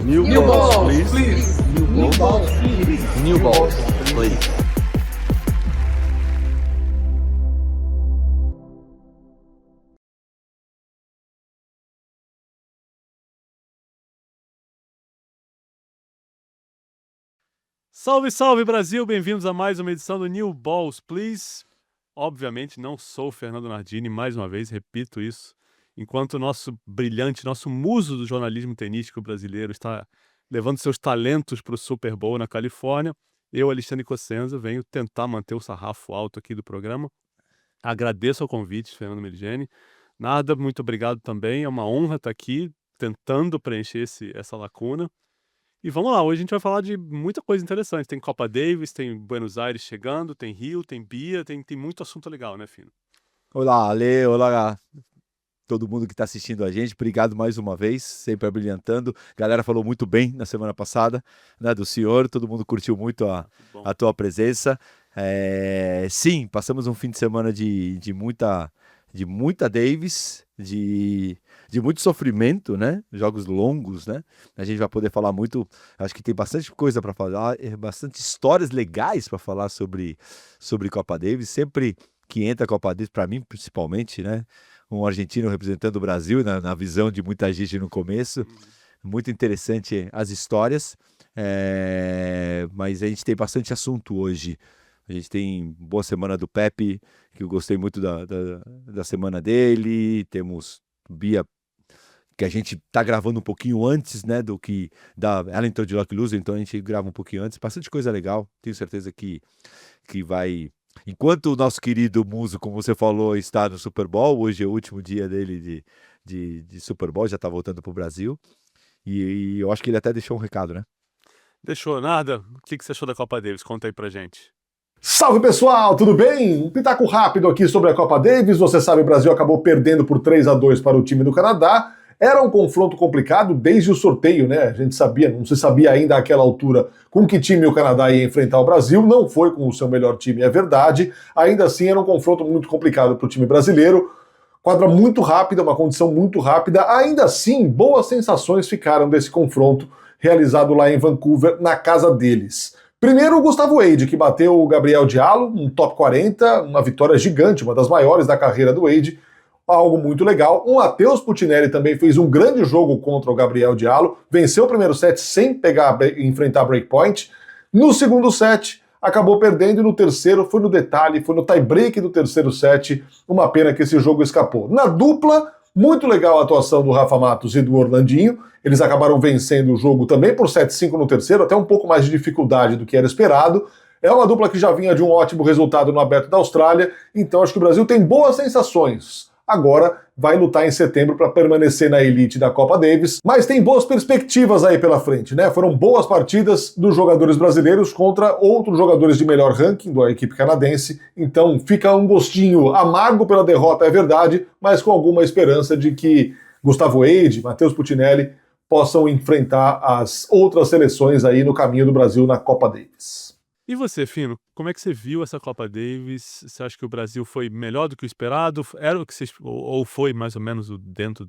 New balls, please. New balls, please. New balls, please. Salve, salve Brasil! Bem-vindos a mais uma edição do New Balls, Please. Obviamente não sou o Fernando Nardini, mais uma vez, repito isso. Enquanto o nosso brilhante, nosso muso do jornalismo tenístico brasileiro está levando seus talentos para o Super Bowl na Califórnia, eu, Alexandre Cossenza, venho tentar manter o sarrafo alto aqui do programa. Agradeço ao convite, Fernando Meligeni. Nada, muito obrigado também. É uma honra estar aqui tentando preencher essa lacuna. E vamos lá, hoje a gente vai falar de muita coisa interessante. Tem Copa Davis, tem Buenos Aires chegando, tem Rio, tem Bia, tem muito assunto legal, né, Fino? Olá, Ale, olá todo mundo que está assistindo a gente. Obrigado mais uma vez, sempre abrilhantando. A galera falou muito bem na semana passada, né, do senhor, todo mundo curtiu muito a tua presença. Sim, passamos um fim de semana de muita Davis, de muito sofrimento, né? Jogos longos, né? A gente vai poder falar muito, acho que tem bastante coisa para falar, bastante histórias legais para falar sobre Copa Davis. Sempre que entra a Copa Davis, para mim principalmente, né? Um argentino representando o Brasil, na visão de muita gente no começo. Muito interessante as histórias, mas a gente tem bastante assunto hoje. A gente tem boa semana do Pepe, que eu gostei muito da semana dele. Temos Bia, que a gente tá gravando um pouquinho antes, né, ela entrou de Lock Loser, então a gente grava um pouquinho antes. Bastante coisa legal. Tenho certeza que vai... Enquanto o nosso querido Muso, como você falou, está no Super Bowl, hoje é o último dia dele de Super Bowl, já tá voltando pro Brasil. E eu acho que ele até deixou um recado, né? Deixou nada? O que você achou da Copa Davis? Conta aí pra gente. Salve pessoal, tudo bem? Um pitaco rápido aqui sobre a Copa Davis. Você sabe, o Brasil acabou perdendo por 3-2 para o time do Canadá. Era um confronto complicado desde o sorteio, né? A gente sabia, não se sabia ainda àquela altura com que time o Canadá ia enfrentar o Brasil. Não foi com o seu melhor time, é verdade. Ainda assim, era um confronto muito complicado para o time brasileiro. Quadra muito rápida, uma condição muito rápida. Ainda assim, boas sensações ficaram desse confronto realizado lá em Vancouver, na casa deles. Primeiro o Gustavo Wade, que bateu o Gabriel Diallo, um top 40, uma vitória gigante, uma das maiores da carreira do Wade, algo muito legal. O Matheus Puccinelli também fez um grande jogo contra o Gabriel Diallo, venceu o primeiro set sem enfrentar breakpoint. No segundo set, acabou perdendo, e no terceiro foi no detalhe, foi no tie-break do terceiro set, uma pena que esse jogo escapou. Na dupla, muito legal a atuação do Rafa Matos e do Orlandinho. Eles acabaram vencendo o jogo também por 7-5 no terceiro, até um pouco mais de dificuldade do que era esperado. É uma dupla que já vinha de um ótimo resultado no Aberto da Austrália, então acho que o Brasil tem boas sensações. Agora vai lutar em setembro para permanecer na elite da Copa Davis, mas tem boas perspectivas aí pela frente, né? Foram boas partidas dos jogadores brasileiros contra outros jogadores de melhor ranking da equipe canadense, então fica um gostinho amargo pela derrota, é verdade, mas com alguma esperança de que Gustavo Wade, Matheus Puccinelli possam enfrentar as outras seleções aí no caminho do Brasil na Copa Davis. E você, Fino, como é que você viu essa Copa Davis? Você acha que o Brasil foi melhor do que o esperado? Era o que ou foi mais ou menos dentro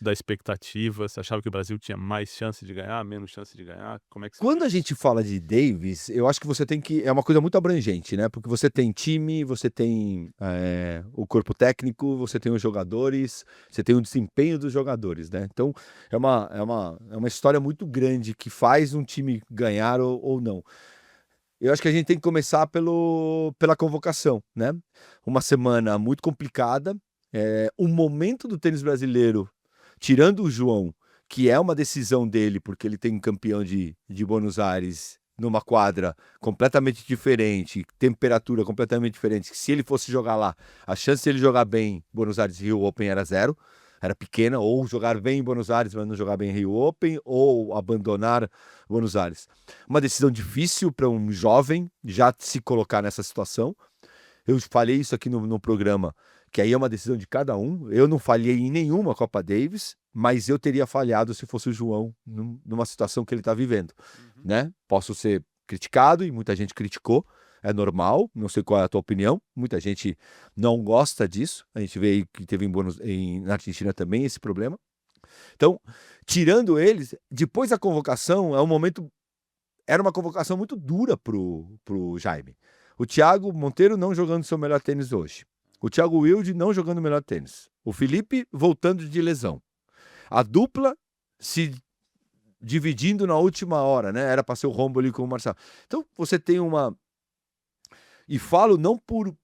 da expectativa? Você achava que o Brasil tinha mais chance de ganhar, menos chance de ganhar? Como é que Quando a gente fala de Davis, eu acho que você tem que... É uma coisa muito abrangente, né? Porque você tem time, você tem o corpo técnico, você tem os jogadores, você tem o desempenho dos jogadores, né? Então, é uma história muito grande que faz um time ganhar ou não. Eu acho que a gente tem que começar pela convocação, né? Uma semana muito complicada, um momento do tênis brasileiro, tirando o João, que é uma decisão dele, porque ele tem um campeão de Buenos Aires numa quadra completamente diferente, temperatura completamente diferente, que se ele fosse jogar lá, a chance de ele jogar bem Buenos Aires Rio Open era 0, era pequena, ou jogar bem em Buenos Aires, mas não jogar bem em Rio Open, ou abandonar Buenos Aires. Uma decisão difícil para um jovem já se colocar nessa situação. Eu falei isso aqui no programa, que aí é uma decisão de cada um. Eu não falhei em nenhuma Copa Davis, mas eu teria falhado se fosse o João numa situação que ele está vivendo, né? Posso ser criticado, e muita gente criticou, é normal, não sei qual é a tua opinião, muita gente não gosta disso, a gente vê aí que teve na Argentina também esse problema, Então, tirando eles, depois da convocação, era uma convocação muito dura pro Jaime. O Thiago Monteiro não jogando seu melhor tênis hoje. O Thiago Wilde não jogando o melhor tênis. O Felipe voltando de lesão. A dupla se dividindo na última hora, né? Era para ser o Rombo ali com o Marcelo. Então, você tem uma... E falo não por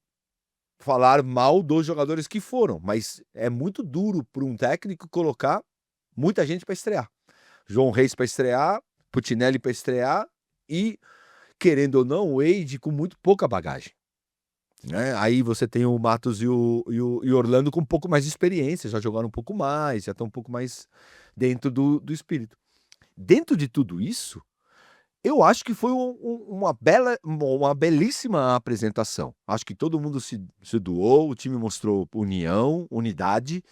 falar mal dos jogadores que foram, mas é muito duro para um técnico colocar muita gente para estrear. João Reis para estrear, Putinelli para estrear e, querendo ou não, o Wade com muito pouca bagagem. Né? Aí você tem o Matos e o Orlando com um pouco mais de experiência, já jogaram um pouco mais, já estão um pouco mais dentro do espírito. Dentro de tudo isso, eu acho que foi uma belíssima apresentação. Acho que todo mundo se doou, o time mostrou união, unidade.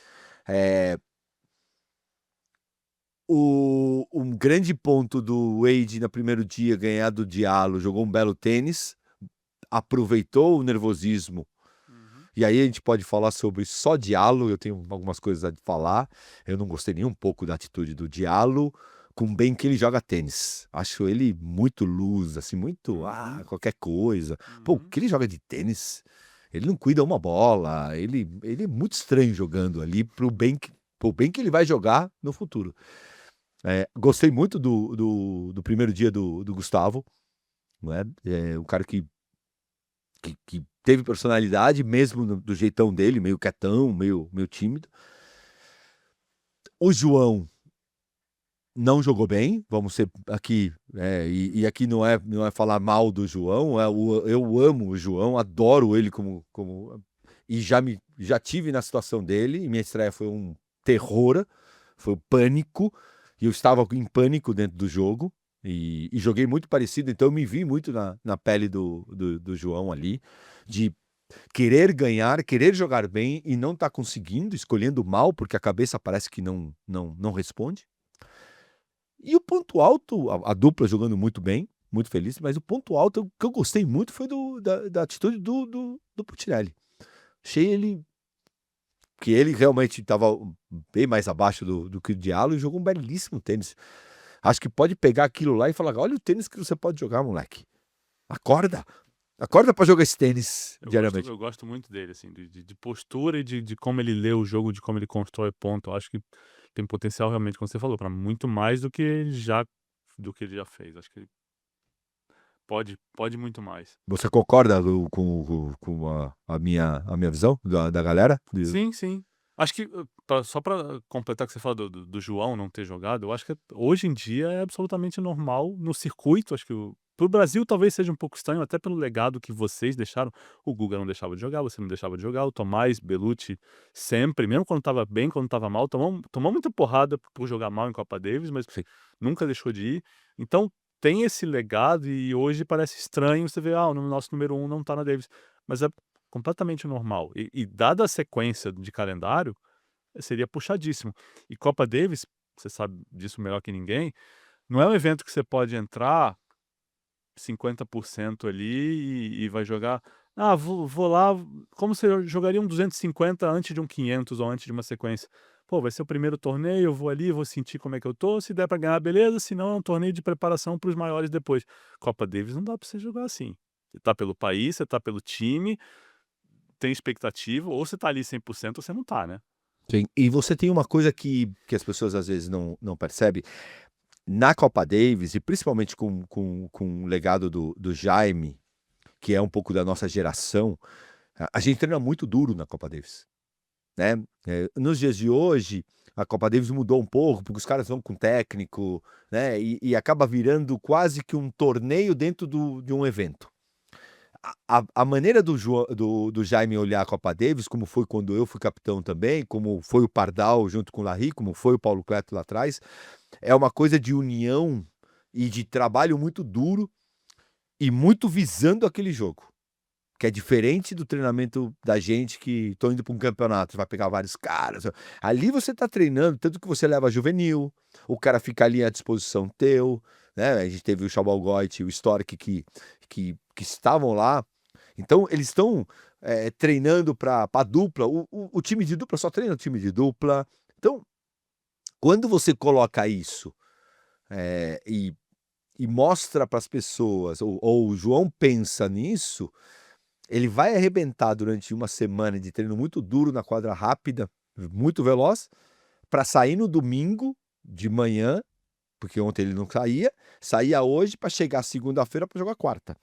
Um grande ponto do Wade no primeiro dia, ganhar do Diallo, jogou um belo tênis, aproveitou o nervosismo. E aí a gente pode falar sobre só Diallo, eu tenho algumas coisas a falar. Eu não gostei nem um pouco da atitude do Diallo, com bem que ele joga tênis. Acho ele muito luz, assim, muito, qualquer coisa. Pô, o que ele joga de tênis? Ele não cuida uma bola, ele é muito estranho jogando ali pro bem que ele vai jogar no futuro. Gostei muito do primeiro dia do Gustavo, não é? Um cara que teve personalidade, mesmo do jeitão dele, meio quietão, meio tímido. O João não jogou bem, vamos ser aqui, e aqui não é falar mal do João, eu amo o João, adoro ele como e já tive na situação dele, e minha estreia foi um terror, foi um pânico, e eu estava em pânico dentro do jogo, e joguei muito parecido, então eu me vi muito na pele do João ali, de querer ganhar, querer jogar bem, e não estar conseguindo, escolhendo mal, porque a cabeça parece que não responde. E o ponto alto, a dupla jogando muito bem, muito feliz, mas o ponto alto que eu gostei muito foi da atitude do Putinelli. Achei que ele realmente estava bem mais abaixo do que o Diallo e jogou um belíssimo tênis. Acho que pode pegar aquilo lá e falar, olha o tênis que você pode jogar, moleque. Acorda para jogar esse tênis diariamente. Eu gosto muito dele, assim, de postura e de como ele lê o jogo, de como ele constrói ponto. Eu acho que tem potencial realmente, como você falou, para muito mais do que ele já fez. Acho que ele pode muito mais. Você concorda com a minha visão da galera? Sim, sim. Acho que, só para completar o que você fala do João não ter jogado, eu acho que hoje em dia é absolutamente normal no circuito. Acho que pro Brasil talvez seja um pouco estranho, até pelo legado que vocês deixaram. O Guga não deixava de jogar, você não deixava de jogar, o Tomás Bellucci sempre, mesmo quando estava bem, quando estava mal, tomou muita porrada por jogar mal em Copa Davis, mas nunca deixou de ir. Então tem esse legado e hoje parece estranho você ver, o nosso número 1 não tá na Davis. Mas é completamente normal. E dada a sequência de calendário, seria puxadíssimo. E Copa Davis, você sabe disso melhor que ninguém, não é um evento que você pode entrar 50% ali e vai jogar. Vou lá, como você jogaria um 250 antes de um 500 ou antes de uma sequência. Pô, vai ser o primeiro torneio, eu vou ali, vou sentir como é que eu tô. Se der pra ganhar, beleza. Se não, é um torneio de preparação para os maiores depois. Copa Davis não dá pra você jogar assim. Você tá pelo país, você tá pelo time, tem expectativa, ou você tá ali 100% ou você não tá, né? Sim. E você tem uma coisa que as pessoas às vezes não percebem. Na Copa Davis, e principalmente com o legado do Jaime, que é um pouco da nossa geração, a gente treina muito duro na Copa Davis. Né? Nos dias de hoje, a Copa Davis mudou um pouco, porque os caras vão com técnico, né? E acaba virando quase que um torneio dentro de um evento. A maneira do Jaime olhar a Copa Davis, como foi quando eu fui capitão também, como foi o Pardal junto com o Larry, como foi o Paulo Cleto lá atrás, é uma coisa de união e de trabalho muito duro e muito visando aquele jogo. Que é diferente do treinamento da gente que estou indo para um campeonato, vai pegar vários caras. Ali você está treinando, tanto que você leva juvenil, o cara fica ali à disposição teu, né? A gente teve o Chabal Goit, o Historic que estavam lá. Então, eles estão treinando para a dupla. O time de dupla só treina o time de dupla. Então, Quando você coloca isso e mostra para as pessoas, ou o João pensa nisso, ele vai arrebentar durante uma semana de treino muito duro na quadra rápida, muito veloz, para sair no domingo de manhã, porque ontem ele não saía hoje para chegar segunda-feira para jogar quarta.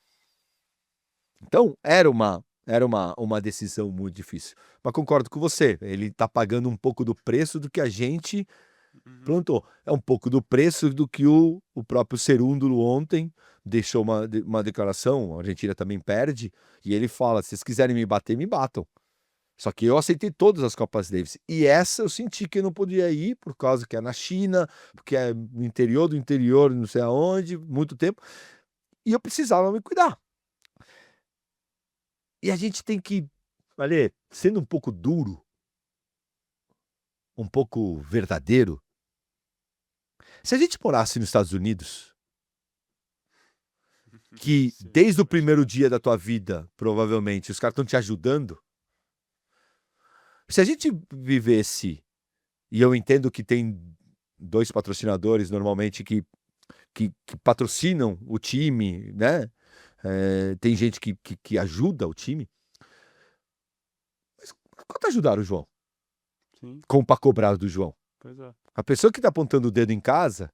Então, era uma decisão muito difícil. Mas concordo com você, ele está pagando um pouco do preço do que a gente plantou. É um pouco do preço do que o próprio Cerúndulo ontem deixou uma declaração, a Argentina também perde, e ele fala, se vocês quiserem me bater, me batam. Só que eu aceitei todas as Copas Davis. E essa eu senti que eu não podia ir, por causa que é na China, porque é no interior do interior, não sei aonde, muito tempo. E eu precisava me cuidar. E a gente tem que, olha, sendo um pouco duro, um pouco verdadeiro, se a gente morasse nos Estados Unidos, que desde o primeiro dia da tua vida, provavelmente, os caras estão te ajudando, se a gente vivesse, e eu entendo que tem 2 patrocinadores normalmente que patrocinam o time, né? Tem gente que ajuda o time. Mas quanto ajudaram o João? Sim, Como para cobrar do João? pois é. A pessoa que tá apontando o dedo em casa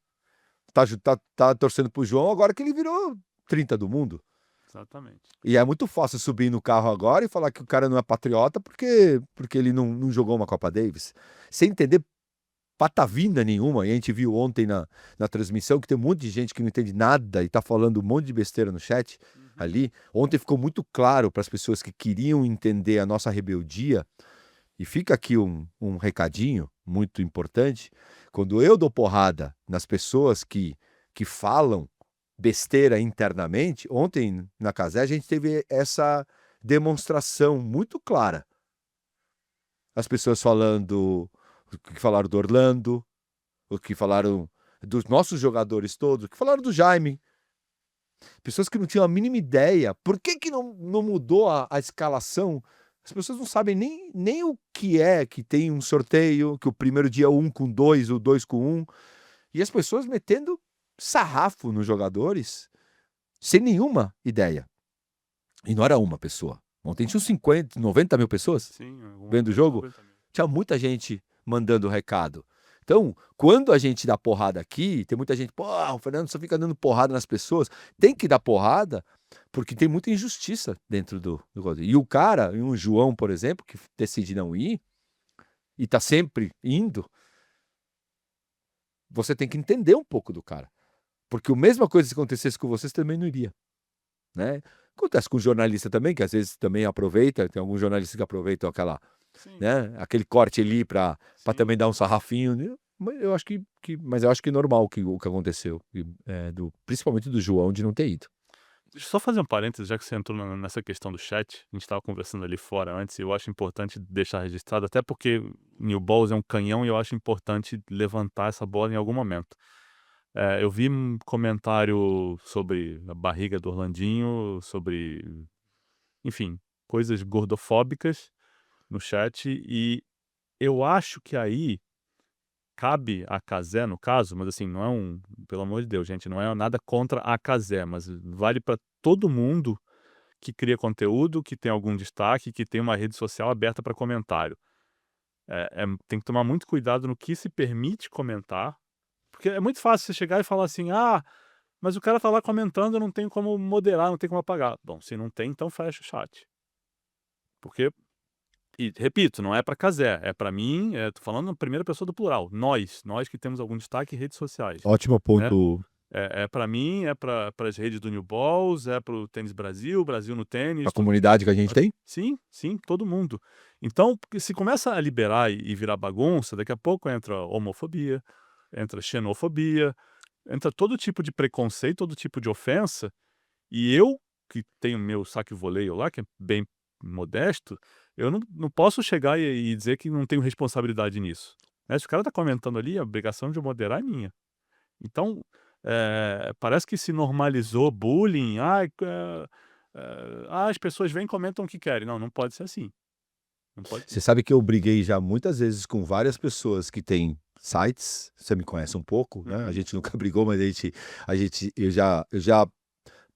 tá torcendo pro João agora que ele virou 30 do mundo. Exatamente. E é muito fácil subir no carro agora e falar que o cara não é patriota porque ele não jogou uma Copa Davis. Sem entender patavina nenhuma. E a gente viu ontem na transmissão que tem um monte de gente que não entende nada e tá falando um monte de besteira no chat ali. Ontem ficou muito claro para as pessoas que queriam entender a nossa rebeldia. E fica aqui um recadinho muito importante. Quando eu dou porrada nas pessoas que falam besteira internamente, ontem na Casé a gente teve essa demonstração muito clara. As pessoas falando o que falaram do Orlando, o que falaram dos nossos jogadores todos, o que falaram do Jaime. Pessoas que não tinham a mínima ideia. Por que não mudou a escalação? As pessoas não sabem nem o que é que tem um sorteio, que o primeiro dia é 1 com 2, o 2 com 1. E as pessoas metendo sarrafo nos jogadores sem nenhuma ideia. E não era uma pessoa. Ontem tinha uns 50, 90 mil pessoas Sim, vendo o jogo. Tinha muita gente mandando recado. Então, quando a gente dá porrada aqui, tem muita gente, pô, o Fernando só fica dando porrada nas pessoas. Tem que dar porrada, porque tem muita injustiça dentro do E o cara, um João, por exemplo, que decide não ir, e tá sempre indo, você tem que entender um pouco do cara. Porque a mesma coisa se acontecesse com vocês, também não iria. Né? Acontece com o jornalista também, que às vezes também aproveita, tem alguns jornalistas que aproveitam né, aquele corte ali para também dar um sarrafinho. Né? Eu acho mas eu acho que é normal o que aconteceu, principalmente do João de não ter ido. Deixa eu só fazer um parênteses, já que você entrou nessa questão do chat, a gente estava conversando ali fora antes, e eu acho importante deixar registrado, até porque New Balls é um canhão e eu acho importante levantar essa bola em algum momento. Eu vi um comentário sobre a barriga do Orlandinho, sobre, enfim, coisas gordofóbicas no chat, e eu acho que aí cabe a Casé, no caso, mas assim, não é pelo amor de Deus, gente, não é nada contra a Casé, mas vale para todo mundo que cria conteúdo, que tem algum destaque, que tem uma rede social aberta para comentário. Tem que tomar muito cuidado no que se permite comentar, porque é muito fácil você chegar e falar assim, mas o cara tá lá comentando, eu não tenho como moderar, não tenho como apagar. Bom, se não tem, então fecha o chat. Porque, e repito, não é para Casé, é para mim, tô falando na primeira pessoa do plural, nós que temos algum destaque em redes sociais. Ótimo ponto. Para mim, é para as redes do New Balls, é para o Tênis Brasil no tênis. A comunidade que a gente tem? Sim, todo mundo. Então, se começa a liberar e virar bagunça, daqui a pouco entra homofobia, entra xenofobia, entra todo tipo de preconceito, todo tipo de ofensa, e eu, que tenho meu saque voleio lá, que é bem modesto, eu não posso chegar e dizer que não tenho responsabilidade nisso. Se o cara tá comentando ali, a obrigação de moderar é minha. Então, parece que se normalizou bullying, as pessoas vêm e comentam o que querem. Não pode ser assim. Não pode ser. Você sabe que eu briguei já muitas vezes com várias pessoas que têm sites, você me conhece um pouco, né? A gente nunca brigou, mas eu já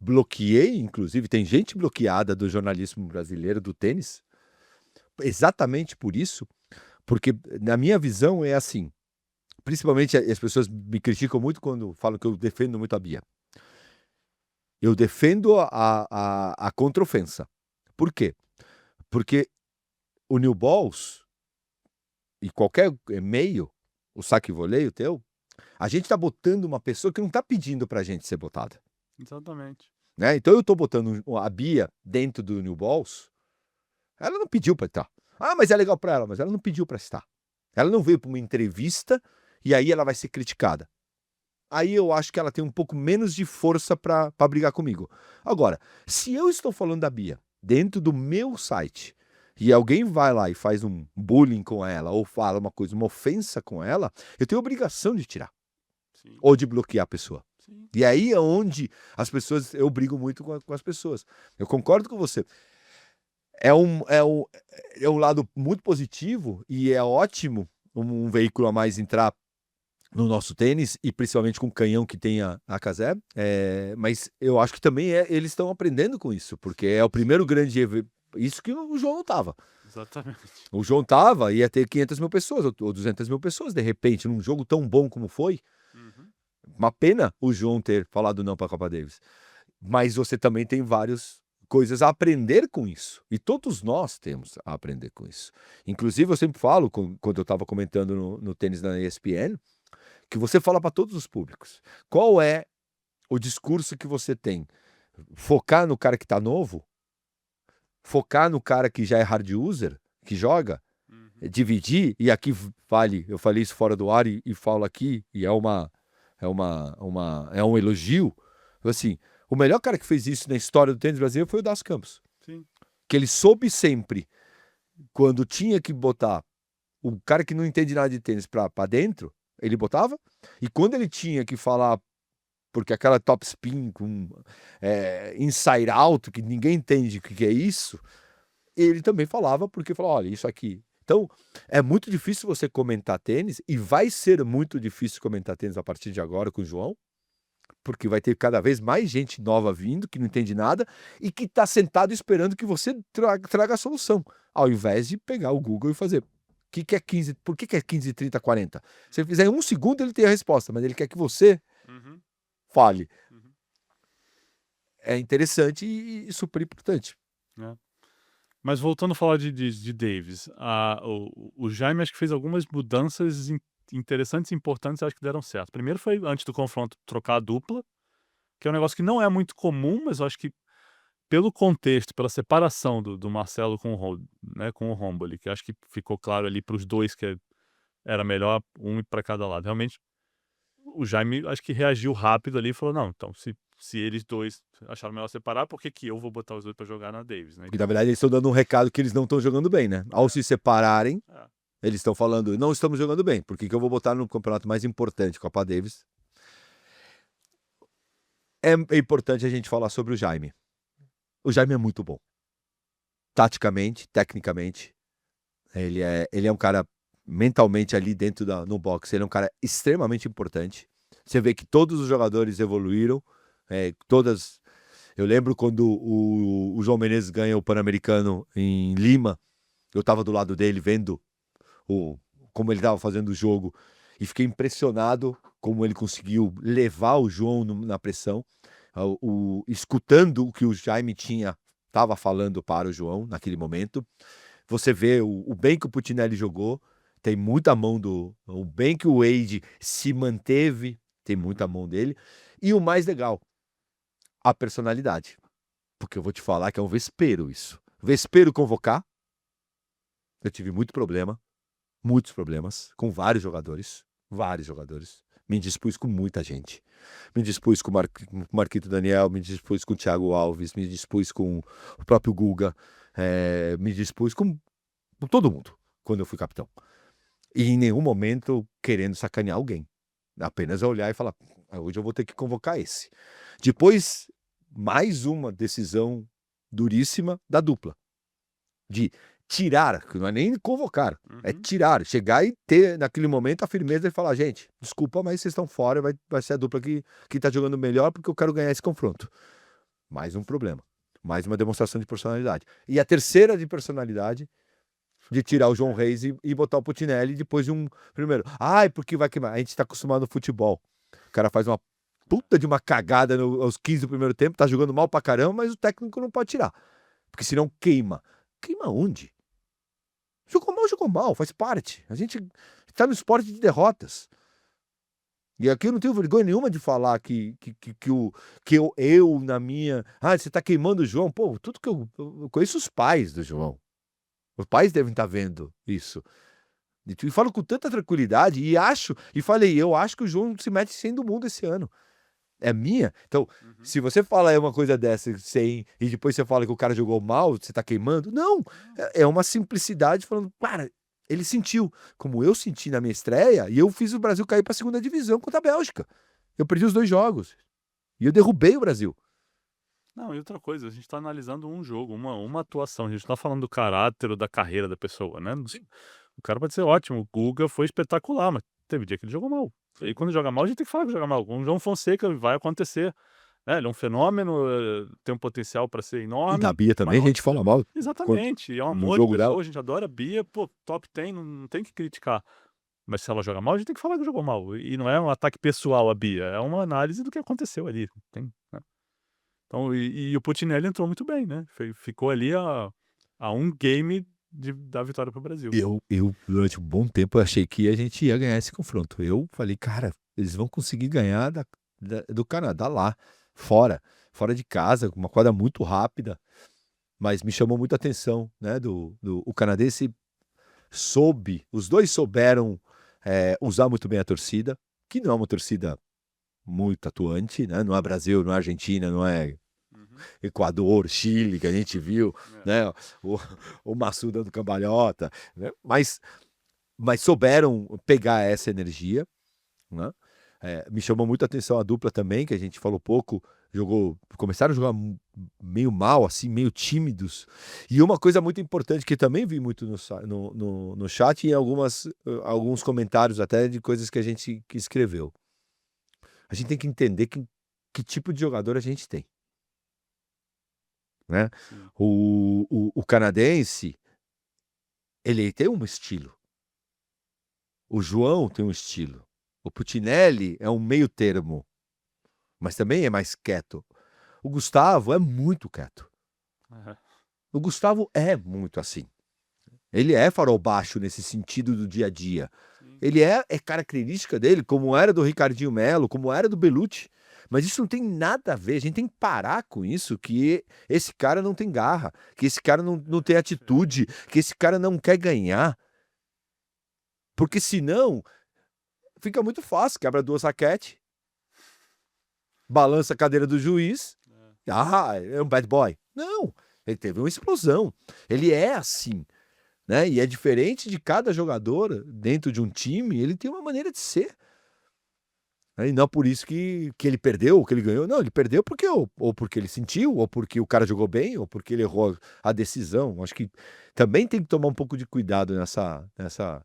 bloqueei, inclusive, tem gente bloqueada do jornalismo brasileiro, do tênis, exatamente por isso, porque na minha visão é assim, principalmente as pessoas me criticam muito quando falam que eu defendo muito a Bia. Eu defendo a contraofensa. Por quê? Porque o New Balls e qualquer meio, o saque e voleio teu, a gente tá botando uma pessoa que não tá pedindo pra gente ser botada. Exatamente. Né? Então eu tô botando a Bia dentro do New Balls, ela não pediu pra estar. Ah, mas é legal pra ela, mas ela não pediu pra estar. Ela não veio pra uma entrevista e aí ela vai ser criticada. Aí eu acho que ela tem um pouco menos de força pra brigar comigo. Agora, se eu estou falando da Bia dentro do meu site e alguém vai lá e faz um bullying com ela ou fala uma coisa, uma ofensa com ela, eu tenho obrigação de tirar. Sim. Ou de bloquear a pessoa. Sim. E aí é onde as pessoas, eu brigo muito com as pessoas. Eu concordo com você. É um lado muito positivo e é ótimo um veículo a mais entrar no nosso tênis, e principalmente com o canhão que tem a Cazé, mas eu acho que também eles estão aprendendo com isso, porque é o primeiro grande evento, isso que o João não tava. Exatamente. O João tava, ia ter 500 mil pessoas ou 200 mil pessoas, de repente, num jogo tão bom como foi. Uma pena o João ter falado não para a Copa Davis. Mas você também tem várias coisas a aprender com isso. E todos nós temos a aprender com isso. Inclusive, eu sempre falo, quando eu estava comentando no tênis na ESPN, que você fala para todos os públicos. Qual é o discurso que você tem? Focar no cara que está novo? Focar no cara que já é hard user, que joga? Dividir? E aqui vale, eu falei isso fora do ar e falo aqui, e é um elogio. Assim, o melhor cara que fez isso na história do tênis brasileiro foi o Das Campos. Sim. Que ele soube sempre, quando tinha que botar o cara que não entende nada de tênis pra dentro, ele botava. E quando ele tinha que falar, porque aquela top spin com inside out, que ninguém entende o que é isso, ele também falava, porque falou, olha, isso aqui. Então, é muito difícil você comentar tênis, e vai ser muito difícil comentar tênis a partir de agora com o João, porque vai ter cada vez mais gente nova vindo, que não entende nada, e que está sentado esperando que você traga a solução, ao invés de pegar o Google e fazer. Que é 15, por que é 15, 30, 40? Se ele fizer em 1 segundo, ele tem a resposta, mas ele quer que você fale. É interessante e super importante. Mas voltando a falar de Davis, o Jaime acho que fez algumas mudanças interessantes e importantes, acho que deram certo. Primeiro foi, antes do confronto, trocar a dupla, que é um negócio que não é muito comum, mas eu acho que pelo contexto, pela separação do Marcelo com o Romboli, que acho que ficou claro ali para os dois que era melhor um para cada lado. Realmente, o Jaime acho que reagiu rápido ali e falou, não, então se eles dois acharam melhor separar, por que eu vou botar os dois para jogar na Davis, né? Porque na verdade eles estão dando um recado que eles não estão jogando bem, né? Ao se separarem, eles estão falando, não estamos jogando bem, por que eu vou botar no campeonato mais importante, Copa Davis? É importante a gente falar sobre o Jaime. O Jaime é muito bom. Taticamente, tecnicamente. Ele é um cara mentalmente ali dentro no boxe. Ele é um cara extremamente importante. Você vê que todos os jogadores evoluíram. Eu lembro quando o João Menezes ganha o Pan-Americano em Lima. Eu estava do lado dele vendo como ele estava fazendo o jogo. E fiquei impressionado como ele conseguiu levar o João na pressão. Escutando o que o Jaime estava falando para o João naquele momento. Você vê o bem que o Puccinelli jogou, tem muita mão o bem que o Wade se manteve, tem muita mão dele. E o mais legal, a personalidade. Porque eu vou te falar que é um vespeiro isso. Vespeiro convocar, eu tive muitos problemas com vários jogadores. Me dispus com muita gente. Me dispus com o Marquito Daniel, me dispus com o Thiago Alves, me dispus com o próprio Guga, me dispus com todo mundo quando eu fui capitão. E em nenhum momento querendo sacanear alguém. Apenas olhar e falar, hoje eu vou ter que convocar esse. Depois, mais uma decisão duríssima da dupla. De tirar, que não é nem convocar, é Uhum. tirar, chegar e ter naquele momento a firmeza de falar, gente, desculpa, mas vocês estão fora, vai ser a dupla que tá jogando melhor porque eu quero ganhar esse confronto. Mais um problema, mais uma demonstração de personalidade. E a terceira de personalidade, de tirar o João Reis e botar o Putinelli depois de um primeiro. Ai, porque vai queimar. A gente tá acostumado no futebol. O cara faz uma puta de uma cagada aos 15 do primeiro tempo, tá jogando mal pra caramba, mas o técnico não pode tirar. Porque senão queima. Queima onde? Jogou mal, faz parte. A gente tá no esporte de derrotas. E aqui eu não tenho vergonha nenhuma de falar que eu na minha. Ah, você tá queimando o João. Pô, tudo que eu conheço os pais do João. Os pais devem estar vendo isso. E falo com tanta tranquilidade eu acho que o João se mete sem do mundo esse ano. É minha. Então, Uhum. se você fala uma coisa dessa sem, e depois você fala que o cara jogou mal, você tá queimando, não. É uma simplicidade falando, cara, ele sentiu, como eu senti na minha estreia, e eu fiz o Brasil cair pra segunda divisão contra a Bélgica. Eu perdi os 2 jogos. E eu derrubei o Brasil. Não, e outra coisa, a gente tá analisando um jogo, uma atuação, a gente não tá falando do caráter ou da carreira da pessoa, né? O cara pode ser ótimo, o Guga foi espetacular, mas teve dia que ele jogou mal. E quando joga mal, a gente tem que falar que joga mal. Com o João Fonseca vai acontecer, né? Ele é um fenômeno, tem um potencial para ser E enorme, da Bia também, a mas gente fala mal exatamente, é um no amor de jogo pessoa, dela. a gente adora a Bia, pô, top 10, não tem que criticar. Mas se ela joga mal, a gente tem que falar que jogou mal. E não é um ataque pessoal a Bia, é uma análise do que aconteceu ali. Né? Então, e o Putinelli entrou muito bem, né? Ficou ali a um game da vitória para o Brasil. Eu, durante um bom tempo, eu achei que a gente ia ganhar esse confronto. Eu falei, cara, eles vão conseguir ganhar do Canadá lá, fora de casa, com uma quadra muito rápida. Mas me chamou muita atenção, né? O canadense os dois souberam usar muito bem a torcida, que não é uma torcida muito atuante, né? Não é Brasil, não é Argentina, não é Uhum. Equador, Chile, que a gente viu, né? O Massu dando cambalhota, né? Mas souberam pegar essa energia, né? Me chamou muito a atenção a dupla também, que a gente falou pouco, começaram a jogar meio mal, assim, meio tímidos. E uma coisa muito importante que também vi muito no chat e em alguns comentários até de coisas que a gente que escreveu. A gente tem que entender que tipo de jogador a gente tem. Né? Sim. O canadense, ele tem um estilo. O João tem um estilo. O Putinelli é um meio termo, mas também é mais quieto. O Gustavo é muito quieto. É. O Gustavo é muito assim. Ele é farol baixo nesse sentido do dia a dia. Sim. Ele é característica dele, como era do Ricardinho Melo, como era do Bellucci. Mas isso não tem nada a ver, a gente tem que parar com isso, que esse cara não tem garra, que esse cara não tem atitude, que esse cara não quer ganhar. Porque senão, fica muito fácil, quebra 2 raquetes, balança a cadeira do juiz, é um bad boy. Não, ele teve uma explosão, ele é assim, né? E é diferente de cada jogador dentro de um time, ele tem uma maneira de ser. E não por isso que ele perdeu, ou que ele ganhou. Não, ele perdeu porque ou porque ele sentiu, ou porque o cara jogou bem, ou porque ele errou a decisão. Acho que também tem que tomar um pouco de cuidado nessa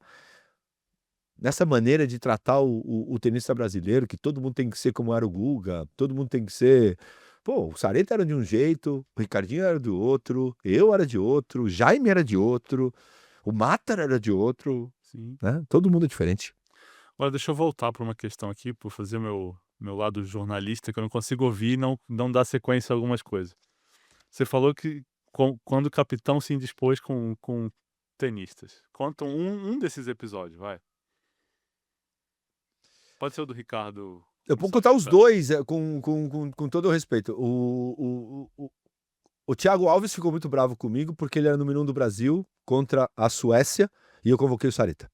maneira de tratar o tenista brasileiro, que todo mundo tem que ser como era o Guga, todo mundo tem que ser... Pô, o Sareta era de um jeito, o Ricardinho era do outro, eu era de outro, o Jaime era de outro, o Matar era de outro, Sim. né? Todo mundo é diferente. Agora deixa eu voltar para uma questão aqui, por fazer meu lado jornalista, que eu não consigo ouvir e não dar sequência a algumas coisas. Você falou que quando o capitão se indispôs com tenistas. Conta um desses episódios, vai. Pode ser o do Ricardo. Eu vou contar os dois com todo o respeito. O Thiago Alves ficou muito bravo comigo porque ele era número 1 do Brasil contra a Suécia e eu convoquei o Sareta.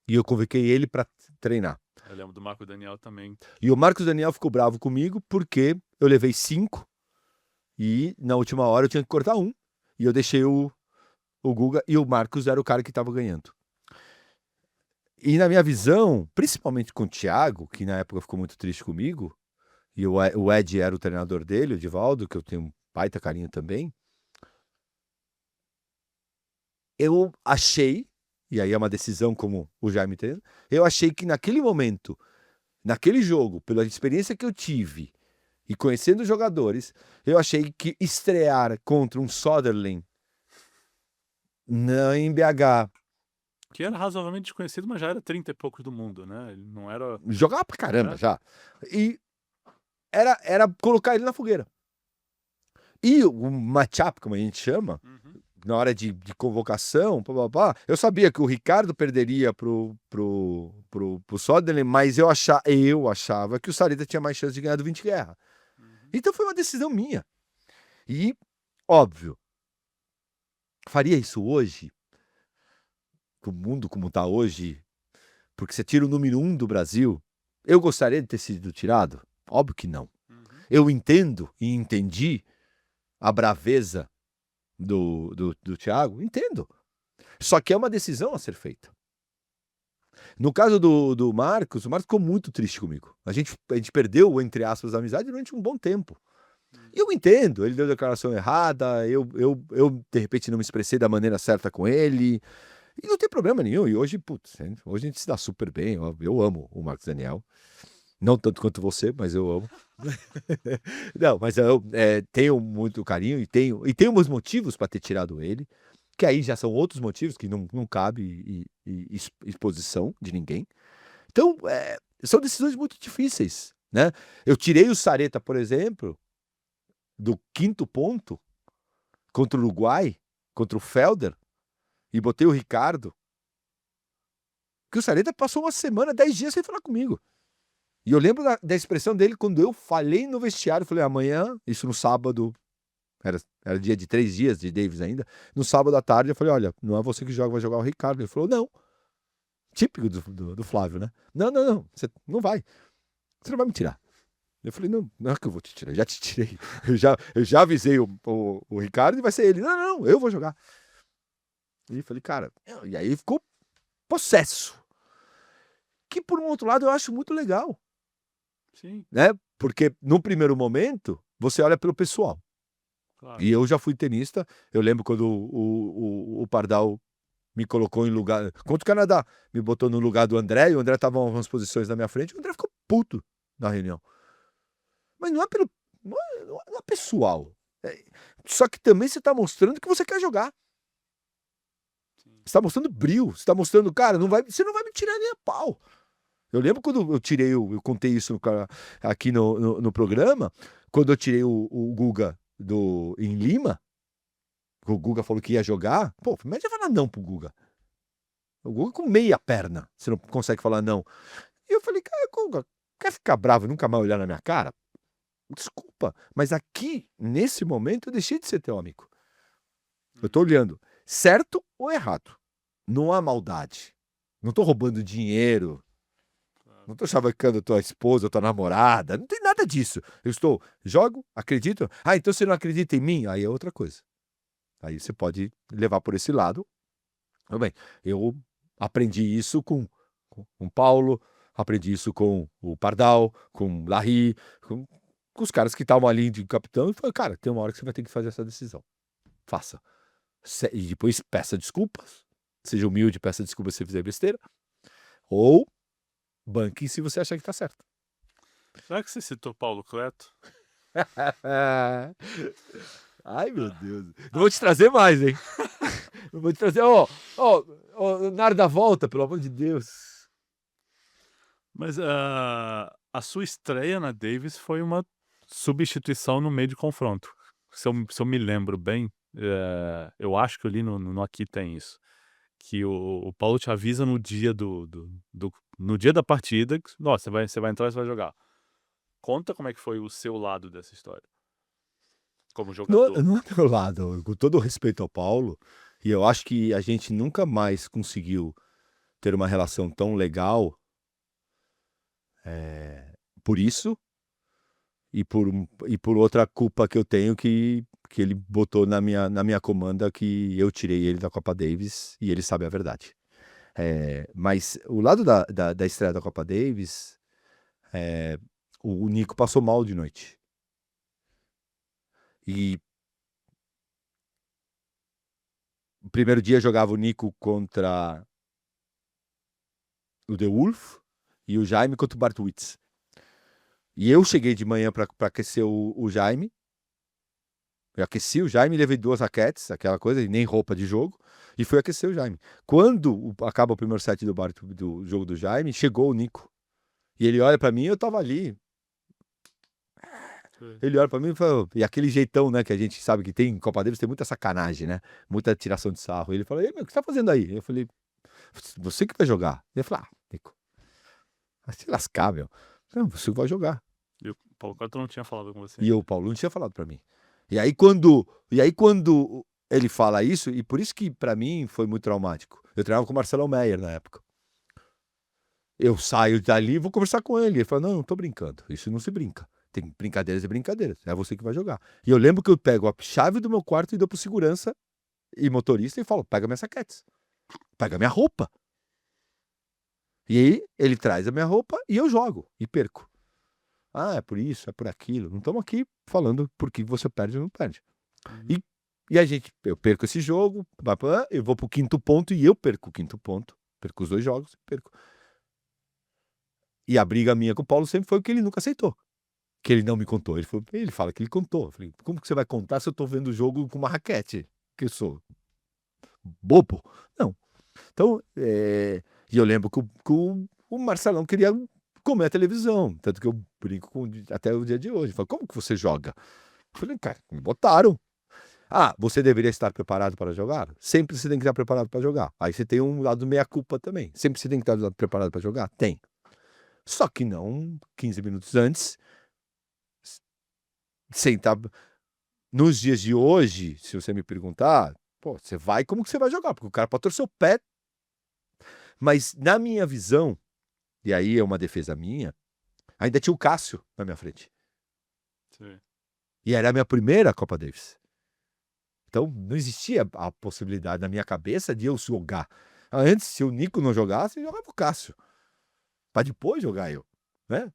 E eu convoquei ele para treinar. Eu lembro do Marco Daniel também. E o Marcos Daniel ficou bravo comigo porque eu levei 5 e na última hora eu tinha que cortar 1. E eu deixei o Guga e o Marcos era o cara que estava ganhando. E na minha visão, principalmente com o Thiago, que na época ficou muito triste comigo, e o Ed era o treinador dele, o Divaldo, que eu tenho um baita carinho também, eu achei, e aí é uma decisão como o Jaime tem, eu achei que naquele momento, naquele jogo, pela experiência que eu tive e conhecendo os jogadores, eu achei que estrear contra um Sunderland em BH, Que era razoavelmente desconhecido, mas já era 30 e poucos do mundo, né? Ele não era. jogava pra caramba É. já, e era colocar ele na fogueira. E o matchup, como a gente chama, Uhum. na hora de convocação, pá, pá, pá, eu sabia que o Ricardo perderia pro Sunderland, mas eu achava que o Sarita tinha mais chance de ganhar do 20 Guerra. Uhum. Então foi uma decisão minha. E, óbvio, faria isso hoje, com o mundo como está hoje, porque você tira o número 1 do Brasil, eu gostaria de ter sido tirado? Óbvio que não. Uhum. Eu entendo e entendi a braveza do Thiago, entendo. Só que é uma decisão a ser feita. No caso do Marcos, o Marcos ficou muito triste comigo. A gente perdeu, entre aspas, a amizade durante um bom tempo. Eu entendo, ele deu declaração errada, eu de repente não me expressei da maneira certa com ele, e não tem problema nenhum. E hoje, putz, hoje a gente se dá super bem. Eu amo o Marcos Daniel. Não tanto quanto você, mas eu amo. Não, mas eu tenho muito carinho e tenho meus motivos para ter tirado ele, que aí já são outros motivos que não cabe exposição de ninguém. Então, são decisões muito difíceis, né? Eu tirei o Sareta, por exemplo, do 5º ponto contra o Uruguai, contra o Felder, e botei o Ricardo, que o Sareta passou uma semana, 10 dias sem falar comigo. E eu lembro da expressão dele quando eu falei no vestiário, falei, amanhã, isso no sábado, era dia de 3 dias de Davis ainda, no sábado à tarde eu falei, olha, não é você que joga, vai jogar o Ricardo. Ele falou, não. Típico do Flávio, né? Não, você não vai. Você não vai me tirar. Eu falei, não é que eu vou te tirar, já te tirei. Eu já avisei o Ricardo e vai ser ele. Não, eu vou jogar. E falei, cara, e aí ficou possesso. Que por um outro lado eu acho muito legal, Sim, né? Porque no primeiro momento você olha pelo pessoal. claro. E eu já fui tenista, eu lembro quando o Pardal me colocou em lugar. Contra o Canadá, me botou no lugar do André, e o André estava em algumas posições na minha frente, o André ficou puto na reunião. Mas não é pelo. Não é pessoal. Só que também você está mostrando que você quer jogar. Sim. Você está mostrando brilho, você está mostrando, cara, você não vai me tirar nem a pau. Eu lembro quando eu tirei, eu contei isso aqui no programa, quando eu tirei o Guga em Lima, o Guga falou que ia jogar, pô, como é que falar não pro Guga? O Guga com meia perna, você não consegue falar não. E eu falei, cara, Guga, quer ficar bravo e nunca mais olhar na minha cara? Desculpa, mas aqui, nesse momento, eu deixei de ser teu amigo. Eu tô olhando, certo ou errado? Não há maldade. Não tô roubando dinheiro. Não tô chavecando tua esposa, tua namorada. Não tem nada disso. Jogo, acredito. Ah, então você não acredita em mim? Aí é outra coisa. Aí você pode levar por esse lado. Tudo bem, eu aprendi isso com o Paulo, aprendi isso com o Pardal, com o Larry, com os caras que estavam ali de capitão. E falei, cara, tem uma hora que você vai ter que fazer essa decisão. Faça. E depois peça desculpas. Seja humilde, peça desculpas se fizer besteira. Ou banque se você achar que tá certo. Já que você citou Paulo Cleto, Ai, meu Deus. Não vou te trazer mais, hein? Não vou te trazer. Na hora da volta, pelo amor de Deus. mas a sua estreia na Davis foi uma substituição no meio de confronto. Se eu me lembro bem, eu acho que eu li no Aqui tem isso. Que o Paulo te avisa no dia no dia da partida, que, nossa, você vai entrar e você vai jogar. Conta como é que foi o seu lado dessa história, como jogador. Não é meu lado, com todo o respeito ao Paulo, e eu acho que a gente nunca mais conseguiu ter uma relação tão legal por isso e por outra culpa que eu tenho que ele botou na minha comanda, que eu tirei ele da Copa Davis e ele sabe a verdade. Mas o lado da estreia da Copa Davis, o Nico passou mal de noite. E O primeiro dia jogava o Nico contra o The Wolf e o Jaime contra o Bartwitz. E eu cheguei de manhã para aquecer o Jaime. Eu aqueci o Jaime, levei 2 raquetes, aquela coisa, e nem roupa de jogo, e fui aquecer o Jaime. Quando acaba o primeiro set do jogo do Jaime, chegou o Nico. E ele olha para mim, eu tava ali. Ele olha para mim e fala, e aquele jeitão, né, que a gente sabe que tem em Copa Davis, tem muita sacanagem, né? Muita tiração de sarro. Ele falou, meu, o que você tá fazendo aí? Eu falei, você que vai jogar. Ele falou, Nico, vai se lascar, meu. Não, você vai jogar. E o Paulo Costa não tinha falado com você. E o Paulo não tinha falado para mim. E aí quando ele fala isso, e por isso que para mim foi muito traumático. Eu treinava com o Marcelo Meyer na época. Eu saio dali e vou conversar com ele. Ele fala, não tô brincando. Isso não se brinca. Tem brincadeiras e brincadeiras. É você que vai jogar. E eu lembro que eu pego a chave do meu quarto e dou pro segurança e motorista e falo, pega minhas raquetes. Pega minha roupa. E aí ele traz a minha roupa e eu jogo. E perco. Ah, é por isso, é por aquilo. Não estamos aqui falando por que você perde ou não perde. E eu perco esse jogo, eu vou pro 5º ponto e eu perco o 5º ponto. Perco os 2 jogos e perco. E a briga minha com o Paulo sempre foi que ele nunca aceitou. Que ele não me contou. Ele fala que ele contou. Eu falei, como que você vai contar se eu tô vendo o jogo com uma raquete? Que eu sou bobo? Não. Então, e eu lembro que o Marcelão queria comer a televisão, tanto que eu brinco até o dia de hoje. Falo, como que você joga? Eu falei, cara, me botaram. Ah, você deveria estar preparado para jogar? Sempre você tem que estar preparado para jogar. Aí você tem um lado meia-culpa também. Sempre você tem que estar preparado para jogar? Tem. Só que não 15 minutos antes, sem estar... Nos dias de hoje, se você me perguntar, pô, você vai, como que você vai jogar? Porque o cara pode torcer o pé. Mas na minha visão, e aí é uma defesa minha, ainda tinha o Cássio na minha frente. Sim. E era a minha primeira Copa Davis. Então não existia a possibilidade na minha cabeça de eu jogar. Antes, se o Nico não jogasse, eu jogava o Cássio. Para depois jogar eu. Né?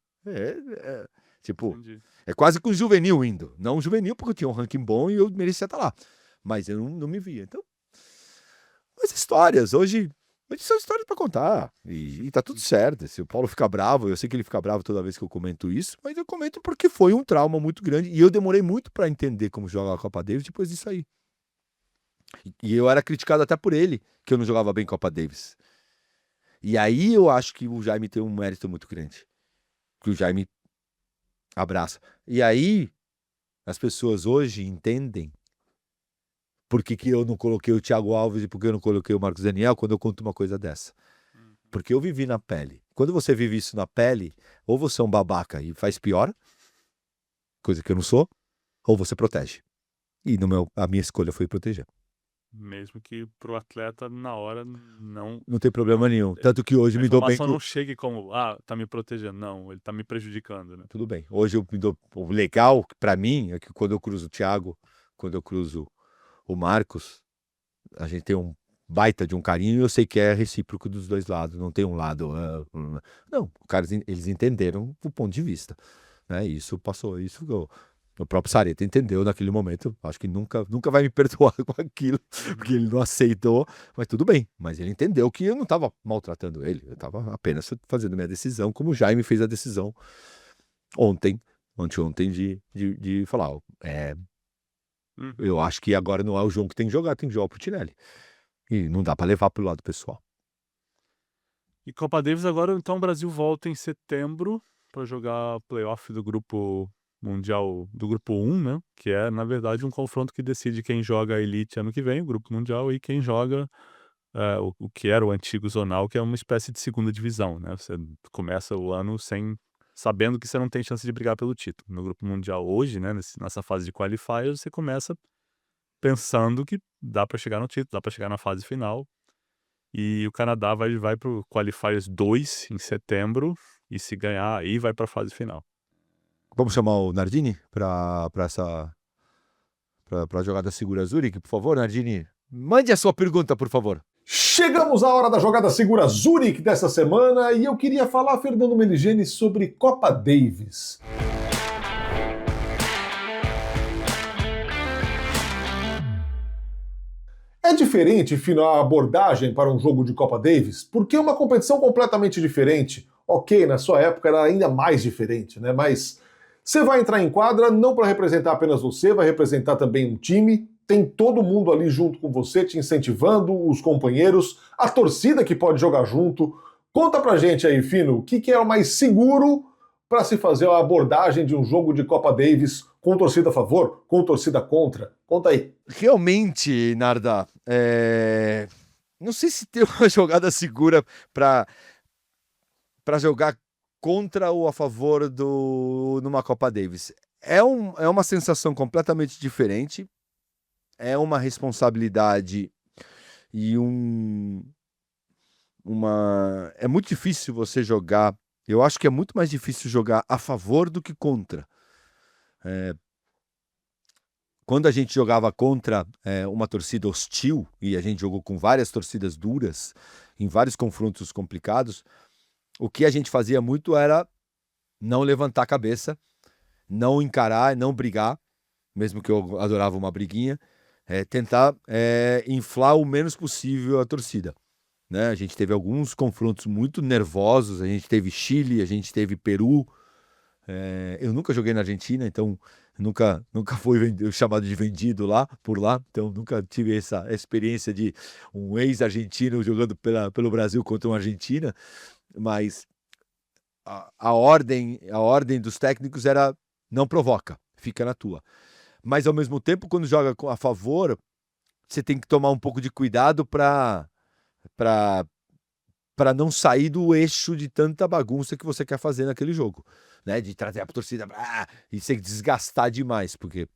Tipo, Entendi. é quase que um juvenil indo. Não um juvenil, porque eu tinha um ranking bom e eu merecia estar lá. Mas eu não me via. Então, as histórias, hoje são histórias para contar. E tá tudo certo. Se o Paulo ficar bravo, eu sei que ele fica bravo toda vez que eu comento isso, mas eu comento porque foi um trauma muito grande. E eu demorei muito para entender como jogar a Copa Davis depois disso aí. E eu era criticado até por ele, que eu não jogava bem Copa Davis. E aí eu acho que o Jaime tem um mérito muito grande. Que o Jaime abraça. E aí as pessoas hoje entendem por que eu não coloquei o Thiago Alves e por que eu não coloquei o Marcos Daniel quando eu conto uma coisa dessa. Porque eu vivi na pele. Quando você vive isso na pele, ou você é um babaca e faz pior, coisa que eu não sou, ou você protege. E a minha escolha foi proteger. Mesmo que pro atleta, na hora, não... Não tem problema nenhum. Tanto que hoje A me dou bem informação não chegue como, tá me protegendo. Não, ele tá me prejudicando, né? Tudo bem. Hoje eu me dou... O legal, pra mim, é que quando eu cruzo o Thiago, quando eu cruzo o Marcos, a gente tem um baita de um carinho e eu sei que é recíproco dos dois lados. Não tem um lado... Não, eles entenderam o ponto de vista. Né? Isso passou, isso... O próprio Sareta entendeu naquele momento. Acho que nunca vai me perdoar com aquilo, porque ele não aceitou. Mas tudo bem. Mas ele entendeu que eu não estava maltratando ele. Eu estava apenas fazendo minha decisão, como o Jaime fez a decisão anteontem, de falar: eu acho que agora não é o João que tem que jogar, tem que jogar pro Tinelli. E não dá para levar pro lado pessoal. E Copa Davis agora, então o Brasil volta em setembro para jogar playoff do grupo mundial, do grupo 1, né? Que é, na verdade, um confronto que decide quem joga a Elite ano que vem, o grupo mundial, e quem joga o que era o antigo zonal, que é uma espécie de segunda divisão, né? Você começa o ano sabendo que você não tem chance de brigar pelo título. No grupo mundial hoje, né? Nessa fase de qualifiers, você começa pensando que dá para chegar no título, dá para chegar na fase final. E o Canadá vai para o qualifiers 2 em setembro, e se ganhar, aí vai para a fase final. Vamos chamar o Nardini para a jogada Segura Zurich, por favor, Nardini. Mande a sua pergunta, por favor. Chegamos à hora da jogada Segura Zurich dessa semana e eu queria falar, Fernando Meligeni, sobre Copa Davis. É diferente, Fino, a abordagem para um jogo de Copa Davis? Porque é uma competição completamente diferente. Ok, na sua época era ainda mais diferente, né? Mas você vai entrar em quadra não para representar apenas você, vai representar também um time. Tem todo mundo ali junto com você, te incentivando, os companheiros, a torcida que pode jogar junto. Conta pra gente aí, Fino, o que é o mais seguro para se fazer a abordagem de um jogo de Copa Davis com torcida a favor, com torcida contra? Conta aí. Realmente, Narda, não sei se tem uma jogada segura para jogar contra ou a favor numa Copa Davis. É uma sensação completamente diferente, é uma responsabilidade e é muito difícil você jogar. Eu acho que é muito mais difícil jogar a favor do que contra. Quando a gente jogava contra uma torcida hostil, e a gente jogou com várias torcidas duras, em vários confrontos complicados, o que a gente fazia muito era não levantar a cabeça, não encarar, não brigar, mesmo que eu adorava uma briguinha, tentar inflar o menos possível a torcida. Né? A gente teve alguns confrontos muito nervosos, a gente teve Chile, a gente teve Peru. Eu nunca joguei na Argentina, então nunca fui chamado de vendido por lá, então nunca tive essa experiência de um ex-argentino jogando pelo Brasil contra uma Argentina, mas a ordem dos técnicos era não provoca, fica na tua. Mas ao mesmo tempo, quando joga a favor, você tem que tomar um pouco de cuidado para não sair do eixo de tanta bagunça que você quer fazer naquele jogo, né? De trazer a torcida e se desgastar demais, porque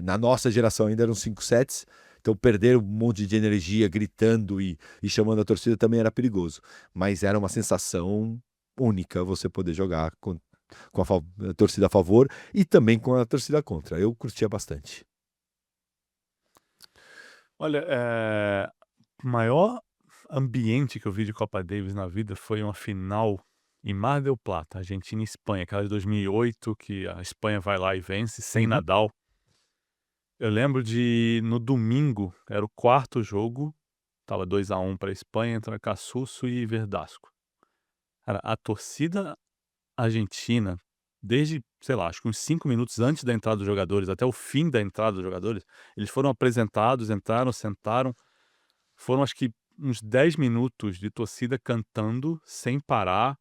na nossa geração ainda eram 5 sets, então perder um monte de energia gritando e chamando a torcida também era perigoso, mas era uma sensação única você poder jogar com a torcida a favor e também com a torcida contra. Eu curtia bastante. Olha, o maior ambiente que eu vi de Copa Davis na vida foi uma final em Mar del Plata, Argentina e Espanha, aquela de 2008, que a Espanha vai lá e vence, sem Nadal. Eu lembro no domingo, era o quarto jogo, tava 2-1 para a Espanha, entre Cassuso e Verdasco. Cara, a torcida argentina, desde, sei lá, acho que uns 5 minutos antes da entrada dos jogadores, até o fim da entrada dos jogadores, eles foram apresentados, entraram, sentaram, foram acho que uns 10 minutos de torcida cantando sem parar,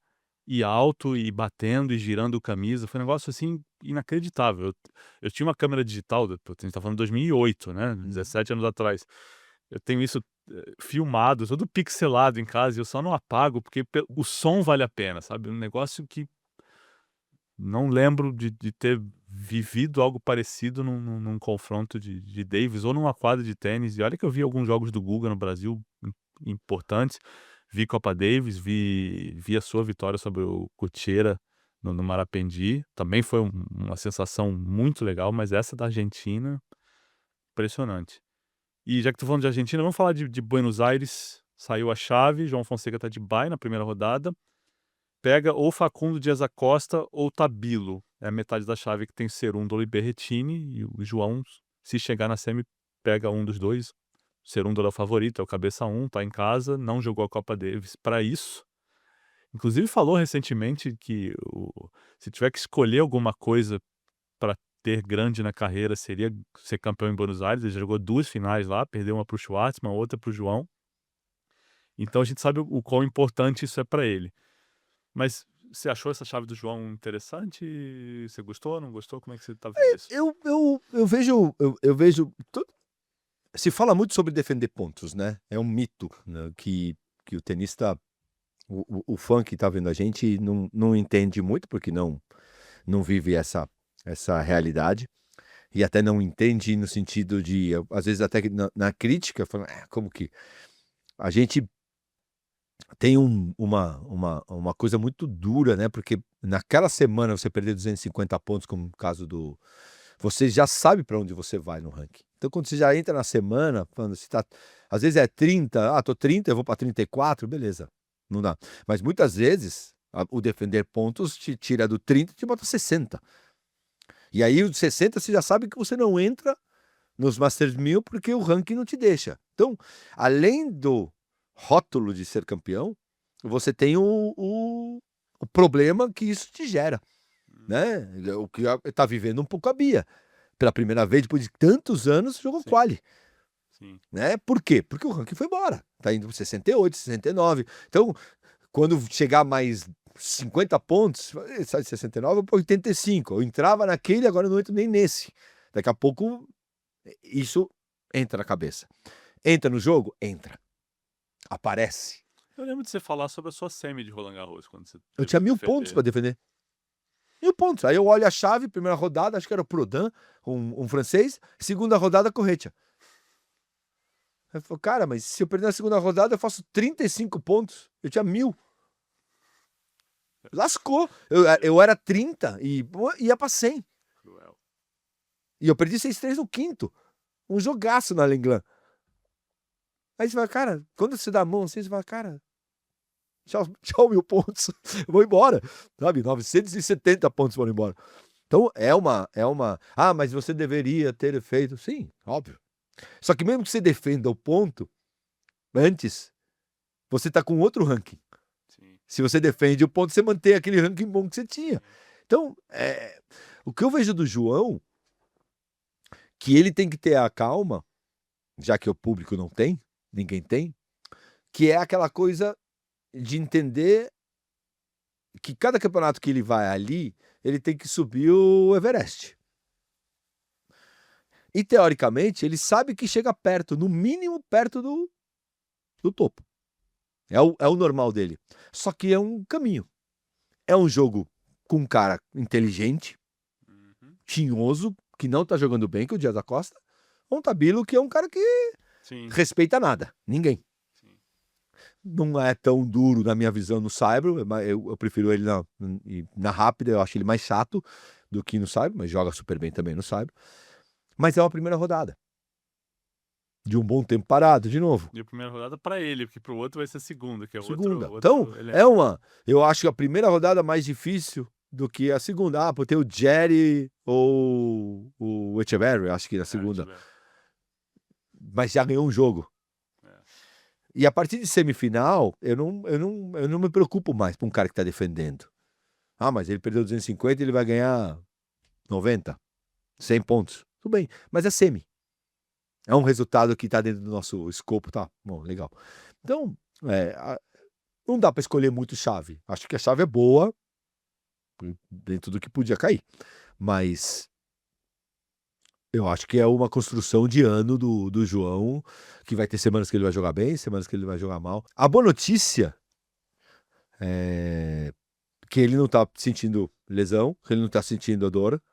e alto, e batendo, e girando camisa. Foi um negócio, assim, inacreditável. Eu tinha uma câmera digital, a gente tá falando de 2008, né, 17 anos atrás. Eu tenho isso filmado, todo pixelado em casa, e eu só não apago, porque o som vale a pena, sabe? Um negócio que não lembro de ter vivido algo parecido num confronto de Davis ou numa quadra de tênis. E olha que eu vi alguns jogos do Guga no Brasil importantes. Vi Copa Davis, vi a sua vitória sobre o Kuchera no Marapendi. Também foi uma sensação muito legal, mas essa da Argentina, impressionante. E já que tô falando de Argentina, vamos falar de Buenos Aires. Saiu a chave, João Fonseca tá de bye na primeira rodada. Pega ou Facundo Dias Acosta ou Tabilo. É a metade da chave que tem Cerúndolo e Berrettini. E o João, se chegar na semi, pega um dos dois. Cerúndolo é o favorito, é o cabeça 1, tá em casa, não jogou a Copa Davis para isso. Inclusive falou recentemente que se tiver que escolher alguma coisa para ter grande na carreira, seria ser campeão em Buenos Aires. Ele jogou 2 finais lá, perdeu uma pro Schwartzman, outra pro João. Então a gente sabe o quão importante isso é para ele. Mas você achou essa chave do João interessante? Você gostou, não gostou? Como é que você tá vendo isso? Eu vejo se fala muito sobre defender pontos, né? É um mito, né? que o tenista, o fã que tá vendo a gente não entende muito, porque não vive essa realidade, e até não entende no sentido de, às vezes até na crítica, falando, como que a gente tem uma coisa muito dura, né? Porque naquela semana você perder 250 pontos, como no caso você já sabe para onde você vai no ranking. Então, quando você já entra na semana, falando, às vezes é 30, tô 30, eu vou para 34, beleza, não dá. Mas muitas vezes, o defender pontos te tira do 30 e te bota 60. E aí, o 60, você já sabe que você não entra nos Masters 1000 porque o ranking não te deixa. Então, além do rótulo de ser campeão, você tem o problema que isso te gera, né? O que tá vivendo um pouco a Bia. Pela primeira vez, depois de tantos anos, jogou Sim. quali. Sim. Né? Por quê? Porque o ranking foi embora. Tá indo para 68, 69. Então, quando chegar mais 50 pontos, sai de 69 para 85. Eu entrava naquele, agora eu não entro nem nesse. Daqui a pouco, isso entra na cabeça. Entra no jogo? Entra. Aparece. Eu lembro de você falar sobre a sua semi de Roland Garros. Quando você Eu teve tinha que 1000 pontos para defender. defender. 1000 pontos. Aí eu olho a chave, primeira rodada, acho que era o Prodan, um francês. Segunda rodada, Correia. Aí eu falei, cara, mas se eu perder na segunda rodada, eu faço 35 pontos. Eu tinha 1000. Lascou. Eu era 30 e ia pra 100. Cruel. E eu perdi 6-3 no quinto. Um jogaço na Lenglan. Aí você fala, cara, quando você dá a mão assim, você fala, cara, tchau, tchau 1000 pontos. Eu vou embora. Sabe, 970 pontos foram embora. Então é uma... Ah, mas você deveria ter feito. Sim, óbvio. Só que mesmo que você defenda o ponto, antes, você tá com outro ranking. Sim. Se você defende o ponto, você mantém aquele ranking bom que você tinha. Então, o que eu vejo do João, que ele tem que ter a calma, já que o público não tem, ninguém tem, que é aquela coisa de entender que cada campeonato que ele vai ali, ele tem que subir o Everest. E, teoricamente, ele sabe que chega perto, no mínimo perto do topo. É o normal dele. Só que é um caminho. É um jogo com um cara inteligente, tinhoso, que não tá jogando bem, que é o Dias da Costa, ou um Tabilo, que é um cara que Sim. respeita nada. Ninguém. Sim. Não é tão duro, na minha visão, no Saibro. Eu prefiro ele na rápida, eu acho ele mais chato do que no Saibro, mas joga super bem também no Saibro. Mas é uma primeira rodada. De um bom tempo parado, de novo. E a primeira rodada pra ele, porque pro outro vai ser a segunda, que é Segunda. outro Então, elenco. eu acho que a primeira rodada é mais difícil do que a segunda. Ah, por ter o Jerry ou o Echeverry, acho que na segunda. Mas já ganhou um jogo. E a partir de semifinal, eu não me preocupo mais com um cara que tá defendendo. Ah, mas ele perdeu 250 e ele vai ganhar 90, 100 pontos. Tudo bem, mas é semi. É um resultado que tá dentro do nosso escopo, tá? Bom, legal. Então, não dá para escolher muito chave. Acho que a chave é boa, dentro do que podia cair. Mas eu acho que é uma construção de ano do João, que vai ter semanas que ele vai jogar bem, semanas que ele vai jogar mal. A boa notícia é que ele não tá sentindo lesão, que ele não tá sentindo a dor,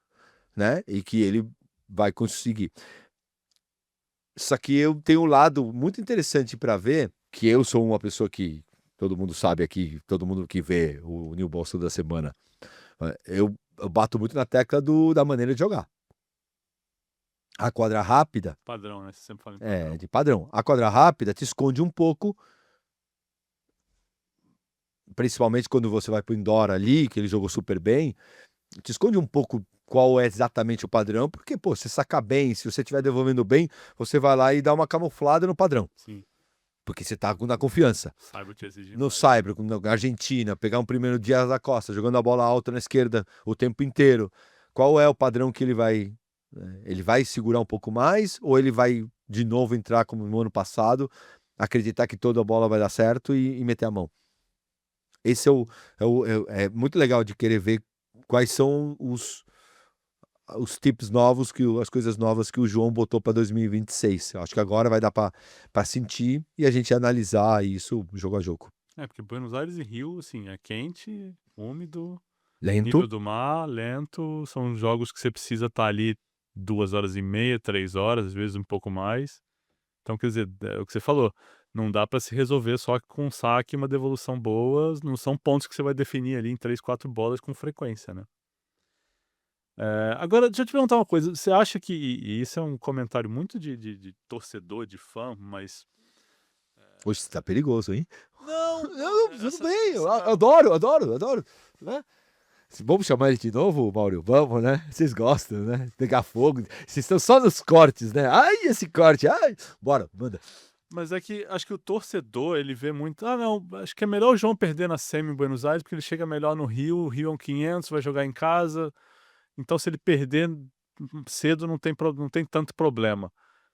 né? E que ele vai conseguir. Só que eu tenho um lado muito interessante para ver, que eu sou uma pessoa que todo mundo sabe aqui, todo mundo que vê o New Balls toda semana, eu bato muito na tecla da maneira de jogar. A quadra rápida... Padrão, né? Você sempre fala em padrão. de padrão. A quadra rápida te esconde um pouco, principalmente quando você vai pro indoor ali, que ele jogou super bem, te esconde um pouco qual é exatamente o padrão, porque, pô, você saca bem, se você estiver devolvendo bem, você vai lá e dá uma camuflada no padrão. Sim. Porque você tá na confiança. Saibro te exige No mais. Saibro, na Argentina, pegar um primeiro Dias da Costa, jogando a bola alta na esquerda o tempo inteiro. Qual é o padrão que ele vai... Ele vai segurar um pouco mais, ou ele vai de novo entrar como no ano passado, acreditar que toda a bola vai dar certo e meter a mão? Esse é muito legal de querer ver quais são os tips novos, as coisas novas que o João botou para 2026. Eu acho que agora vai dar para sentir e a gente analisar isso jogo a jogo. Porque Buenos Aires e Rio, assim, é quente, úmido, Lento. nível do mar, lento. São jogos que você precisa estar ali 2h30, 3 horas, às vezes um pouco mais. Então, quer dizer, é o que você falou. Não dá para se resolver só com um saque e uma devolução boa. Não são pontos que você vai definir ali em 3, 4 bolas com frequência, né? Agora, deixa eu te perguntar uma coisa. Você acha que, e isso é um comentário muito de torcedor, de fã, mas... Poxa, tá perigoso, hein? Não, Tudo bem, eu adoro, né? Vamos chamar ele de novo, Mauro? Vamos, né? Vocês gostam, né? Pegar fogo. Vocês estão só nos cortes, né? Ai, esse corte. Ai. Bora, manda. Mas é que acho que o torcedor, ele vê muito. Ah, não, acho que é melhor o João perder na semi em Buenos Aires, porque ele chega melhor no Rio. O Rio é um 500, vai jogar em casa. Então, se ele perder cedo, não tem tanto problema.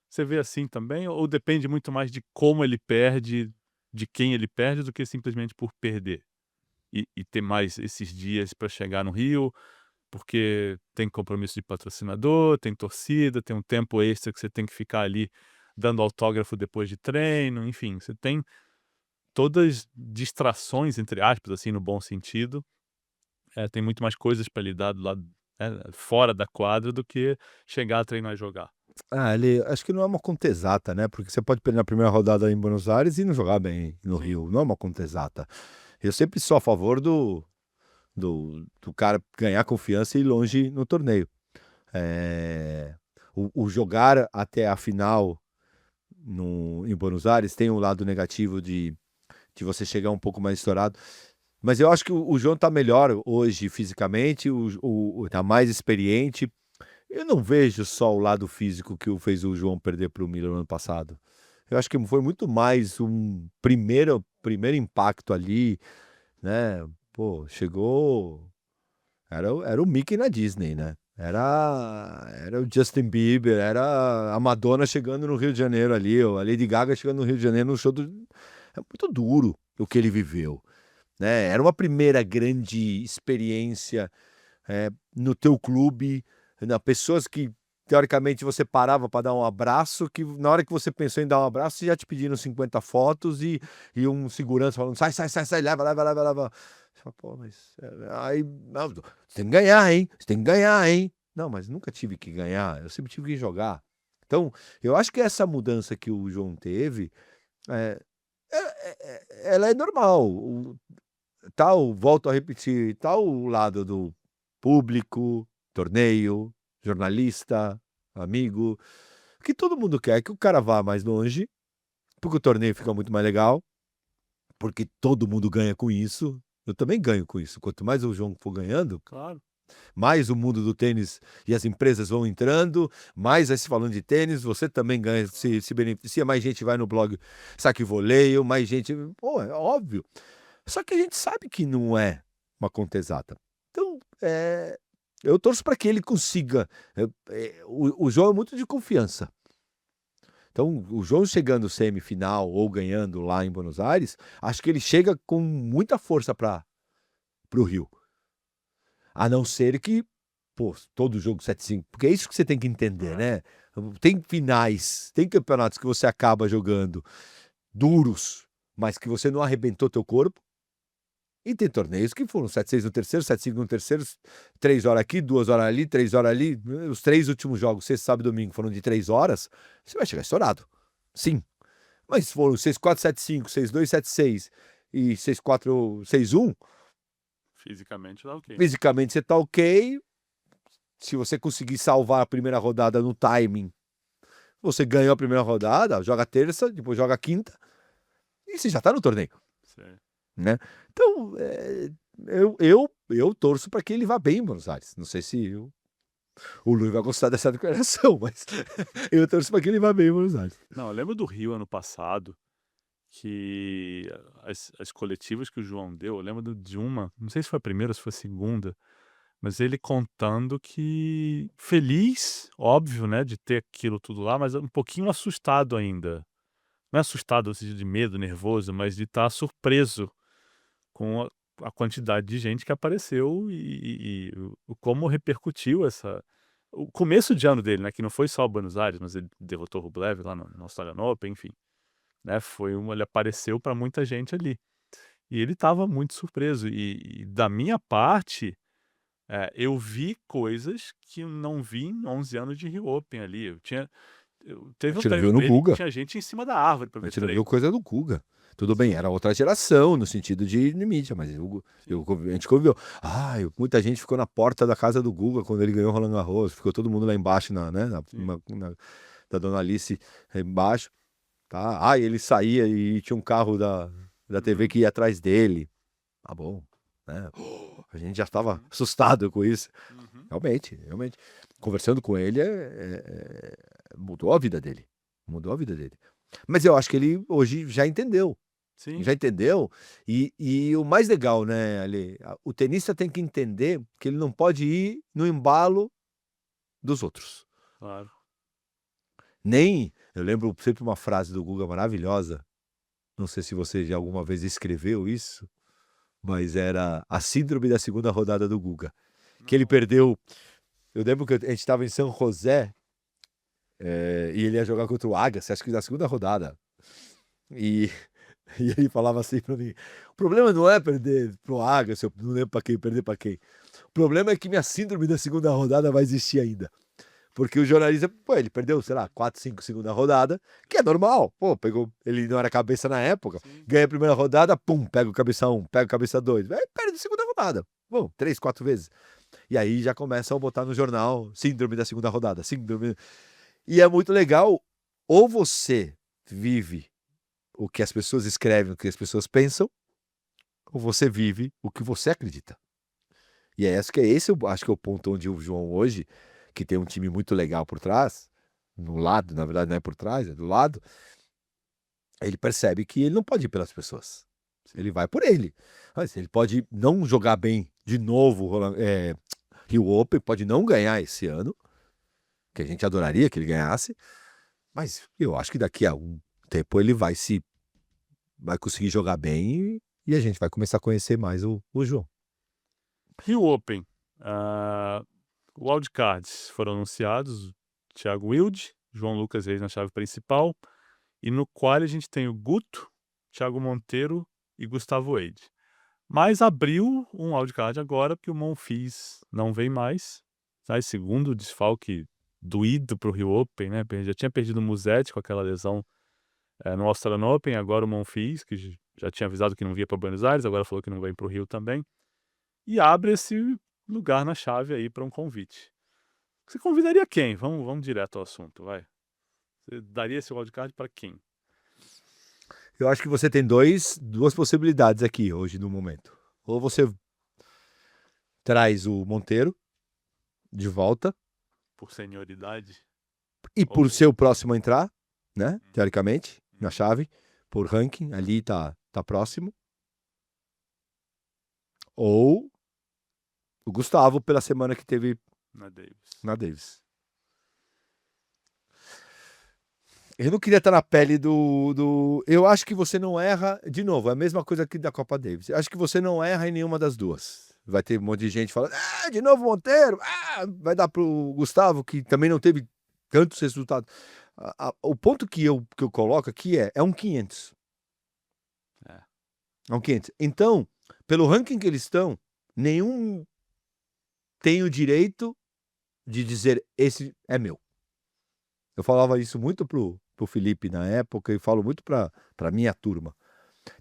Você vê assim também? Ou depende muito mais de como ele perde, de quem ele perde, do que simplesmente por perder? E ter mais esses dias para chegar no Rio, porque tem compromisso de patrocinador, tem torcida, tem um tempo extra que você tem que ficar ali dando autógrafo depois de treino, enfim, você tem todas distrações, entre aspas, assim, no bom sentido. Tem muito mais coisas para lidar do lado, fora da quadra do que chegar a treinar e jogar. Acho que não é uma conta exata, né? Porque você pode perder na primeira rodada em Buenos Aires e não jogar bem no Rio. Não é uma conta exata. Eu sempre sou a favor do cara ganhar confiança e ir longe no torneio. O jogar até a final em Buenos Aires tem um lado negativo de você chegar um pouco mais estourado. Mas eu acho que o João tá melhor hoje fisicamente, tá mais experiente. Eu não vejo só o lado físico que fez o João perder para o Miller no ano passado. Eu acho que foi muito mais um primeiro impacto ali, né? Pô, chegou. Era o Mickey na Disney, né? Era o Justin Bieber, era a Madonna chegando no Rio de Janeiro ali, ou a Lady Gaga chegando no Rio de Janeiro no show do. É muito duro o que ele viveu, né? Era uma primeira grande experiência no teu clube, pessoas que teoricamente você parava para dar um abraço, que na hora que você pensou em dar um abraço, já te pediram 50 fotos e um segurança falando, sai, leva. Você fala, pô, mas aí, não, você tem que ganhar, hein? Você tem que ganhar, hein? Não, mas nunca tive que ganhar, eu sempre tive que jogar. Então, eu acho que essa mudança que o João teve, ela é normal. Volto a repetir, o lado do público, torneio, jornalista, amigo, que todo mundo quer que o cara vá mais longe, porque o torneio fica muito mais legal, porque todo mundo ganha com isso. Eu também ganho com isso. Quanto mais o João for ganhando, Claro. mais o mundo do tênis e as empresas vão entrando, mais vai se falando de tênis, você também ganha, se beneficia, mais gente vai no blog Saque Voleio, mais gente. Pô, é óbvio. Só que a gente sabe que não é uma conta exata. Então, eu torço para que ele consiga. O João é muito de confiança. Então, o João chegando semifinal ou ganhando lá em Buenos Aires, acho que ele chega com muita força para o Rio. A não ser que, pô, todo jogo 7-5, porque é isso que você tem que entender, né? Tem finais, tem campeonatos que você acaba jogando duros, mas que você não arrebentou teu corpo. E tem torneios que foram 7-6 no terceiro, 7-5 no terceiro, 3 horas aqui, 2 horas ali, 3 horas ali. Os 3 últimos jogos, sexta, sábado e domingo, foram de 3 horas. Você vai chegar estourado. Sim. Mas se foram 6-4, 7-5, 6-2, 7-6 e 6-4, 6-1, Fisicamente tá ok. fisicamente você tá ok. Se você conseguir salvar a primeira rodada no timing, você ganhou a primeira rodada, joga a terça, depois joga a quinta, e você já tá no torneio. Certo. Né? Então, eu torço para que ele vá bem em Buenos Aires. Não sei se o Luiz vai gostar dessa declaração, mas eu torço para que ele vá bem em Buenos Aires. Não, eu lembro do Rio ano passado, que as coletivas que o João deu, eu lembro de uma, não sei se foi a primeira ou se foi a segunda, mas ele contando que feliz, óbvio, né, de ter aquilo tudo lá, mas um pouquinho assustado ainda. Não é assustado no sentido de medo, nervoso, mas de estar surpreso com a quantidade de gente que apareceu e como repercutiu o começo de ano dele, né, que não foi só Buenos Aires, mas ele derrotou o Rublev lá no Australian Open, enfim, né, ele apareceu para muita gente ali. E ele estava muito surpreso e da minha parte, eu vi coisas que eu não vi em 11 anos de Rio Open ali. Teve um A gente não treino viu no dele que Guga. tinha gente em cima da árvore para A ver gente não treino. viu coisa do Guga. Tudo bem, era outra geração no sentido de mídia, mas a gente conviveu. Muita gente ficou na porta da casa do Guga quando ele ganhou o Roland Garros. Ficou todo mundo lá embaixo, da Dona Alice embaixo. Tá? Ele saía e tinha um carro da TV que ia atrás dele. Tá bom. Né? A gente já estava assustado com isso. Uhum. Realmente. Conversando com ele, mudou a vida dele. Mudou a vida dele. Mas eu acho que ele hoje já entendeu. Sim, Já entendeu? E o mais legal, né, Ale? O tenista tem que entender que ele não pode ir no embalo dos outros. claro. Nem. Eu lembro sempre uma frase do Guga maravilhosa. Não sei se você já alguma vez escreveu isso, mas era a síndrome da segunda rodada do Guga. Que ele perdeu. Eu lembro que a gente estava em São José e ele ia jogar contra o Agassi, acho que na segunda rodada. E, e ele falava assim pra mim: o problema não é perder pro Agassi, eu não lembro pra quem, perder pra quem. O problema é que minha síndrome da segunda rodada vai existir ainda. Porque o jornalista, pô, ele perdeu, sei lá, 4, 5 segunda rodada, que é normal. Pô, pegou, ele não era cabeça na época, Sim. ganha a primeira rodada, pum, pega o cabeça 1, pega o cabeça 2, aí perde a segunda rodada. Bom, 3, 4 vezes. E aí já começam a botar no jornal síndrome da segunda rodada, síndrome. E é muito legal, ou você vive o que as pessoas escrevem, o que as pessoas pensam, ou você vive o que você acredita. E é esse, eu acho que é o ponto onde o João hoje, que tem um time muito legal por trás, no lado, na verdade não é por trás, é do lado, ele percebe que ele não pode ir pelas pessoas. Ele vai por ele. Mas ele pode não jogar bem de novo Rio Open, pode não ganhar esse ano, que a gente adoraria que ele ganhasse, mas eu acho que daqui a um tempo ele vai conseguir jogar bem e a gente vai começar a conhecer mais o João. Rio Open. Wildcards foram anunciados. Thiago Wilde, João Lucas Reis na chave principal. E no qual a gente tem o Guto, Thiago Monteiro e Gustavo Eide. Mas abriu um wildcard agora, porque o Monfils não vem mais. Tá? E segundo desfalque doído para o Rio Open, né? Já tinha perdido o Musetti com aquela lesão no Australian Open, agora o Monfils, que já tinha avisado que não via para Buenos Aires, agora falou que não vem para o Rio também. E abre esse lugar na chave aí para um convite. Você convidaria quem? Vamos direto ao assunto, vai. Você daria esse wildcard para quem? Eu acho que você tem duas possibilidades aqui hoje no momento. Ou você traz o Monteiro de volta Por senioridade? e por Ou- ser o próximo a entrar, né? Teoricamente, na chave, por ranking, ali tá próximo. Ou o Gustavo pela semana que teve Na Davis. na Davis. Eu não queria estar na pele Eu acho que você não erra. De novo, é a mesma coisa que da Copa Davis. Eu acho que você não erra em nenhuma das duas. Vai ter um monte de gente falando: de novo Monteiro. Vai dar pro Gustavo, que também não teve tantos resultados. O ponto que eu coloco aqui é um 500. É um 500. Então, pelo ranking que eles estão, nenhum tem o direito de dizer: esse é meu. Eu falava isso muito pro Felipe na época e falo muito pra minha turma.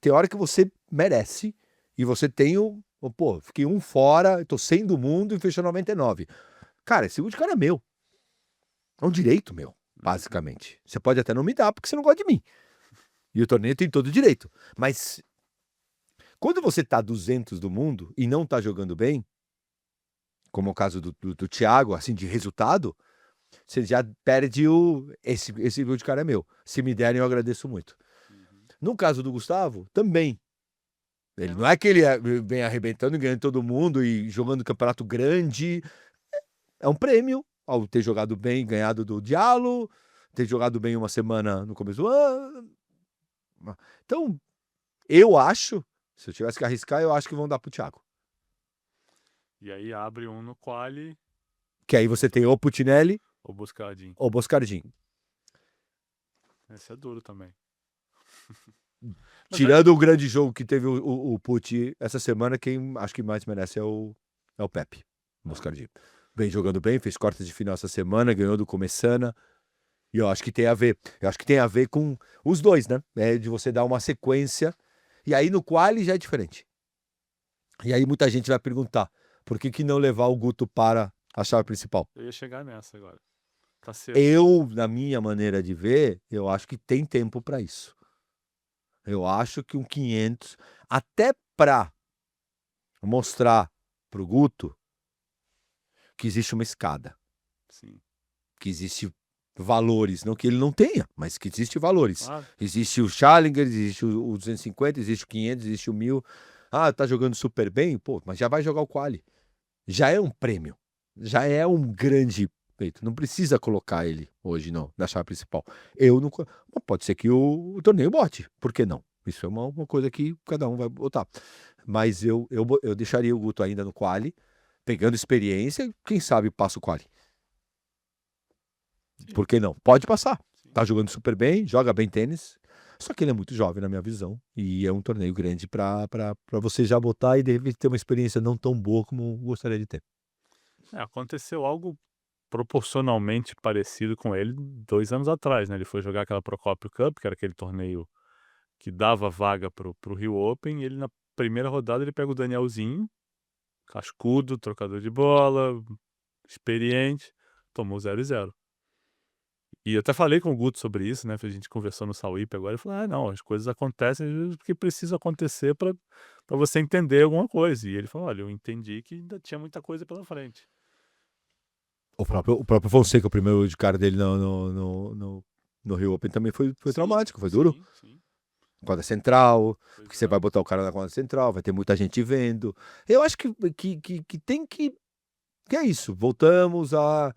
Tem hora que você merece e você tem fiquei um fora, tô 100 do mundo e fechou 99. Cara, esse último cara é meu. É um direito meu, basicamente. Você pode até não me dar porque você não gosta de mim. E o torneio tem todo o direito. Mas quando você tá 200 do mundo e não tá jogando bem, como é o caso do Thiago, assim, de resultado, você já perde esse vídeo de cara é meu. Se me derem, eu agradeço muito. No caso do Gustavo, também. Ele não é que ele vem arrebentando e ganhando todo mundo e jogando campeonato grande. É um prêmio ao ter jogado bem, ganhado do Diallo, ter jogado bem uma semana no começo do ano. Então, eu acho, se eu tivesse que arriscar, eu acho que vão dar pro Thiago. E aí abre um no quali Que aí você tem ou Putinelli ou Boscardin. ou Boscardin. Esse é duro também. Tirando o grande jogo que teve o Putin essa semana, quem acho que mais merece é o Pepe, Moscardinho. Vem jogando bem, fez quartas de final essa semana, ganhou do Começana. E eu acho que tem a ver. Eu acho que tem a ver com os dois, né? De você dar uma sequência. E aí no quali já é diferente. E aí muita gente vai perguntar: por que não levar o Guto para a chave principal? Eu ia chegar nessa agora. Tá cedo. Eu, na minha maneira de ver, eu acho que tem tempo para isso. Eu acho que um 500, até para mostrar pro Guto que existe uma escada, Sim. que existe valores, não que ele não tenha, mas que existe valores. Claro. Existe o Challenger, existe o 250, existe o 500, existe o 1000. Ah, tá jogando super bem? Pô, mas já vai jogar o quali. Já é um prêmio. Já é um grande feito. Não precisa colocar ele hoje, não, na chave principal. Eu não... Pode ser que o torneio bote. Por que não? Isso é uma coisa que cada um vai botar. Mas eu deixaria o Guto ainda no quali, pegando experiência, quem sabe passa o quali. Sim. Por que não? Pode passar. Sim. Tá jogando super bem, joga bem tênis. Só que ele é muito jovem, na minha visão. E é um torneio grande para você já botar e de repente ter uma experiência não tão boa como gostaria de ter. Aconteceu algo proporcionalmente parecido com ele 2 anos atrás, né? Ele foi jogar aquela Procopio Cup, que era aquele torneio que dava vaga pro Rio Open, e ele na primeira rodada ele pega o Danielzinho, cascudo, trocador de bola, experiente, tomou 0-0. E eu até falei com o Guto sobre isso, né? A gente conversou no Sauípe agora, ele falou, não, as coisas acontecem às vezes porque precisa acontecer para você entender alguma coisa. E ele falou, olha, eu entendi que ainda tinha muita coisa pela frente. O próprio Fonseca, o primeiro de cara dele no Rio Open também foi Sim, traumático, foi duro. Sim. Quadra central, Pois porque você é. vai botar o cara na quadra central, vai ter muita gente vendo. Eu acho que tem que é isso. Voltamos a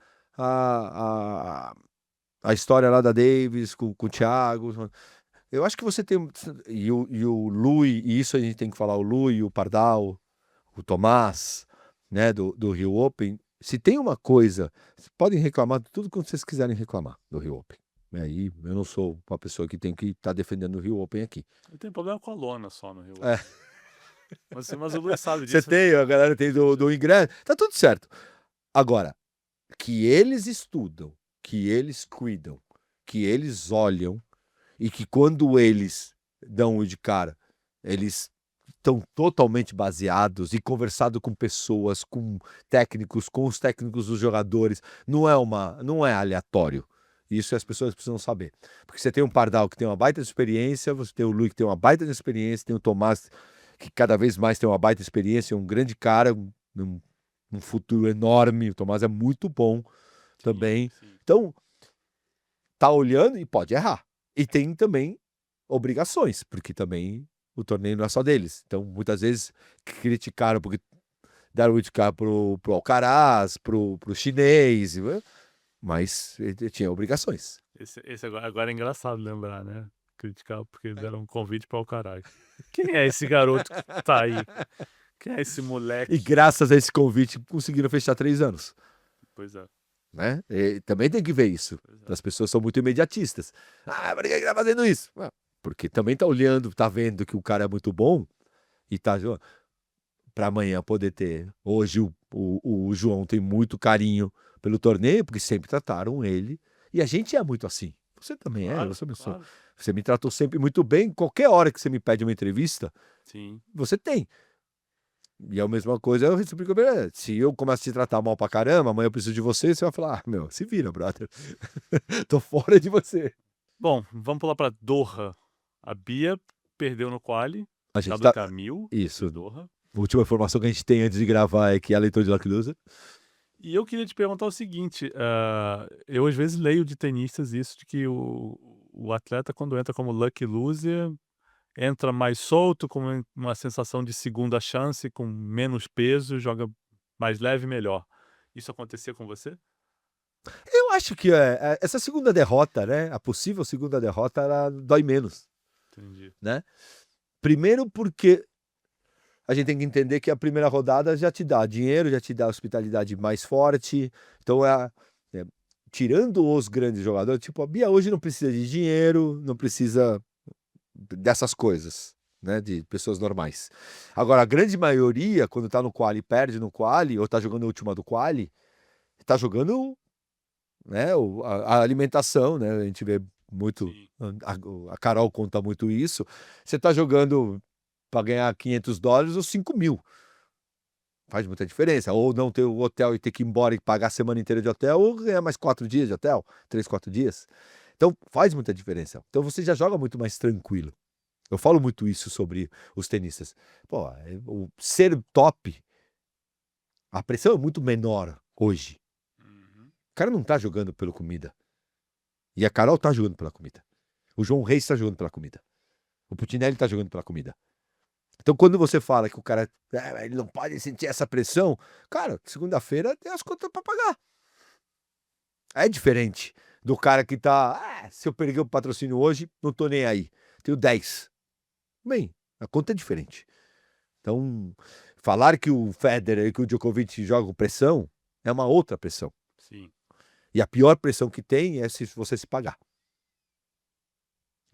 história lá da Davis com o Thiago. Eu acho que você tem. E o Lui, e isso a gente tem que falar, o Lui, o Pardal, o Tomás, né, do Rio Open. Se tem uma coisa, vocês podem reclamar de tudo quanto vocês quiserem reclamar do Rio Open. Aí eu não sou uma pessoa que tem que estar defendendo o Rio Open aqui. Eu tenho problema com a lona só no Rio. É. Mas o Luiz sabe Você disso. tem, a galera tem do ingresso, tá tudo certo. Agora, que eles estudam, que eles cuidam, que eles olham e que quando eles dão o de cara, eles estão totalmente baseados e conversado com pessoas, com técnicos, com os técnicos dos jogadores, não é aleatório. Isso as pessoas precisam saber. Porque você tem um Pardal que tem uma baita de experiência, você tem o Luiz que tem uma baita de experiência, tem o Tomás que cada vez mais tem uma baita experiência, um grande cara, um futuro enorme. O Tomás é muito bom também. Sim. Então, tá olhando e pode errar. E tem também obrigações, porque também o torneio não é só deles. Então, muitas vezes criticaram porque deram o indicar pro Alcaraz, pro chinês, mas ele tinha obrigações. Esse agora é engraçado lembrar, né? Criticar porque deram um convite para o caralho. Quem é esse garoto que tá aí? Quem é esse moleque? E graças a esse convite conseguiram fechar 3 anos. Pois é. Né? E também tem que ver isso. As pessoas são muito imediatistas. Ah, por que ele tá fazendo isso? Porque também tá olhando, tá vendo que o cara é muito bom e tá para amanhã poder ter. Hoje o João tem muito carinho pelo torneio, porque sempre trataram ele. E a gente é muito assim. Você também Claro, eu sou uma pessoa. claro. Você me tratou sempre muito bem. Qualquer hora que você me pede uma entrevista, Sim. você tem. E é a mesma coisa, eu recebi. Se eu começo a te tratar mal pra caramba, amanhã eu preciso de você, você vai falar, meu, se vira, brother. Tô fora de você. Bom, vamos pular para Doha. A Bia perdeu no quali. A gente WTA1000. Isso. Doha. A última informação que a gente tem antes de gravar é que é a leitura de Lucky Loser. E eu queria te perguntar o seguinte, eu às vezes leio de tenistas isso, de que o atleta quando entra como lucky loser, entra mais solto, com uma sensação de segunda chance, com menos peso, joga mais leve e melhor. Isso acontecia com você? Eu acho que essa segunda derrota, né? A possível segunda derrota, ela dói menos, Entendi. né? Primeiro porque a gente tem que entender que a primeira rodada já te dá dinheiro, já te dá hospitalidade mais forte. Então, tirando os grandes jogadores, tipo, a Bia hoje não precisa de dinheiro, não precisa dessas coisas, né? De pessoas normais. Agora, a grande maioria, quando tá no quali, perde no quali, ou tá jogando a última do quali, tá jogando, né? A alimentação, né? A gente vê muito, a Carol conta muito isso. Você tá jogando para ganhar $500 ou 5.000. Faz muita diferença. Ou não ter o hotel e ter que ir embora e pagar a semana inteira de hotel, ou ganhar mais 4 dias de hotel, 3, 4 dias. Então faz muita diferença. Então você já joga muito mais tranquilo. Eu falo muito isso sobre os tenistas. Pô, o ser top A pressão é muito menor hoje. Uhum. O cara não tá jogando pela comida. E a Carol tá jogando pela comida. O João Reis tá jogando pela comida. O Putinelli tá jogando pela comida. Então, quando você fala que o cara ele não pode sentir essa pressão, cara, segunda-feira tem as contas pra pagar. É diferente do cara que tá, se eu perder o patrocínio hoje, não tô nem aí. Tenho 10. Bem, a conta é diferente. Então, falar que o Federer e que o Djokovic jogam pressão é uma outra pressão. Sim. E a pior pressão que tem é se você se pagar.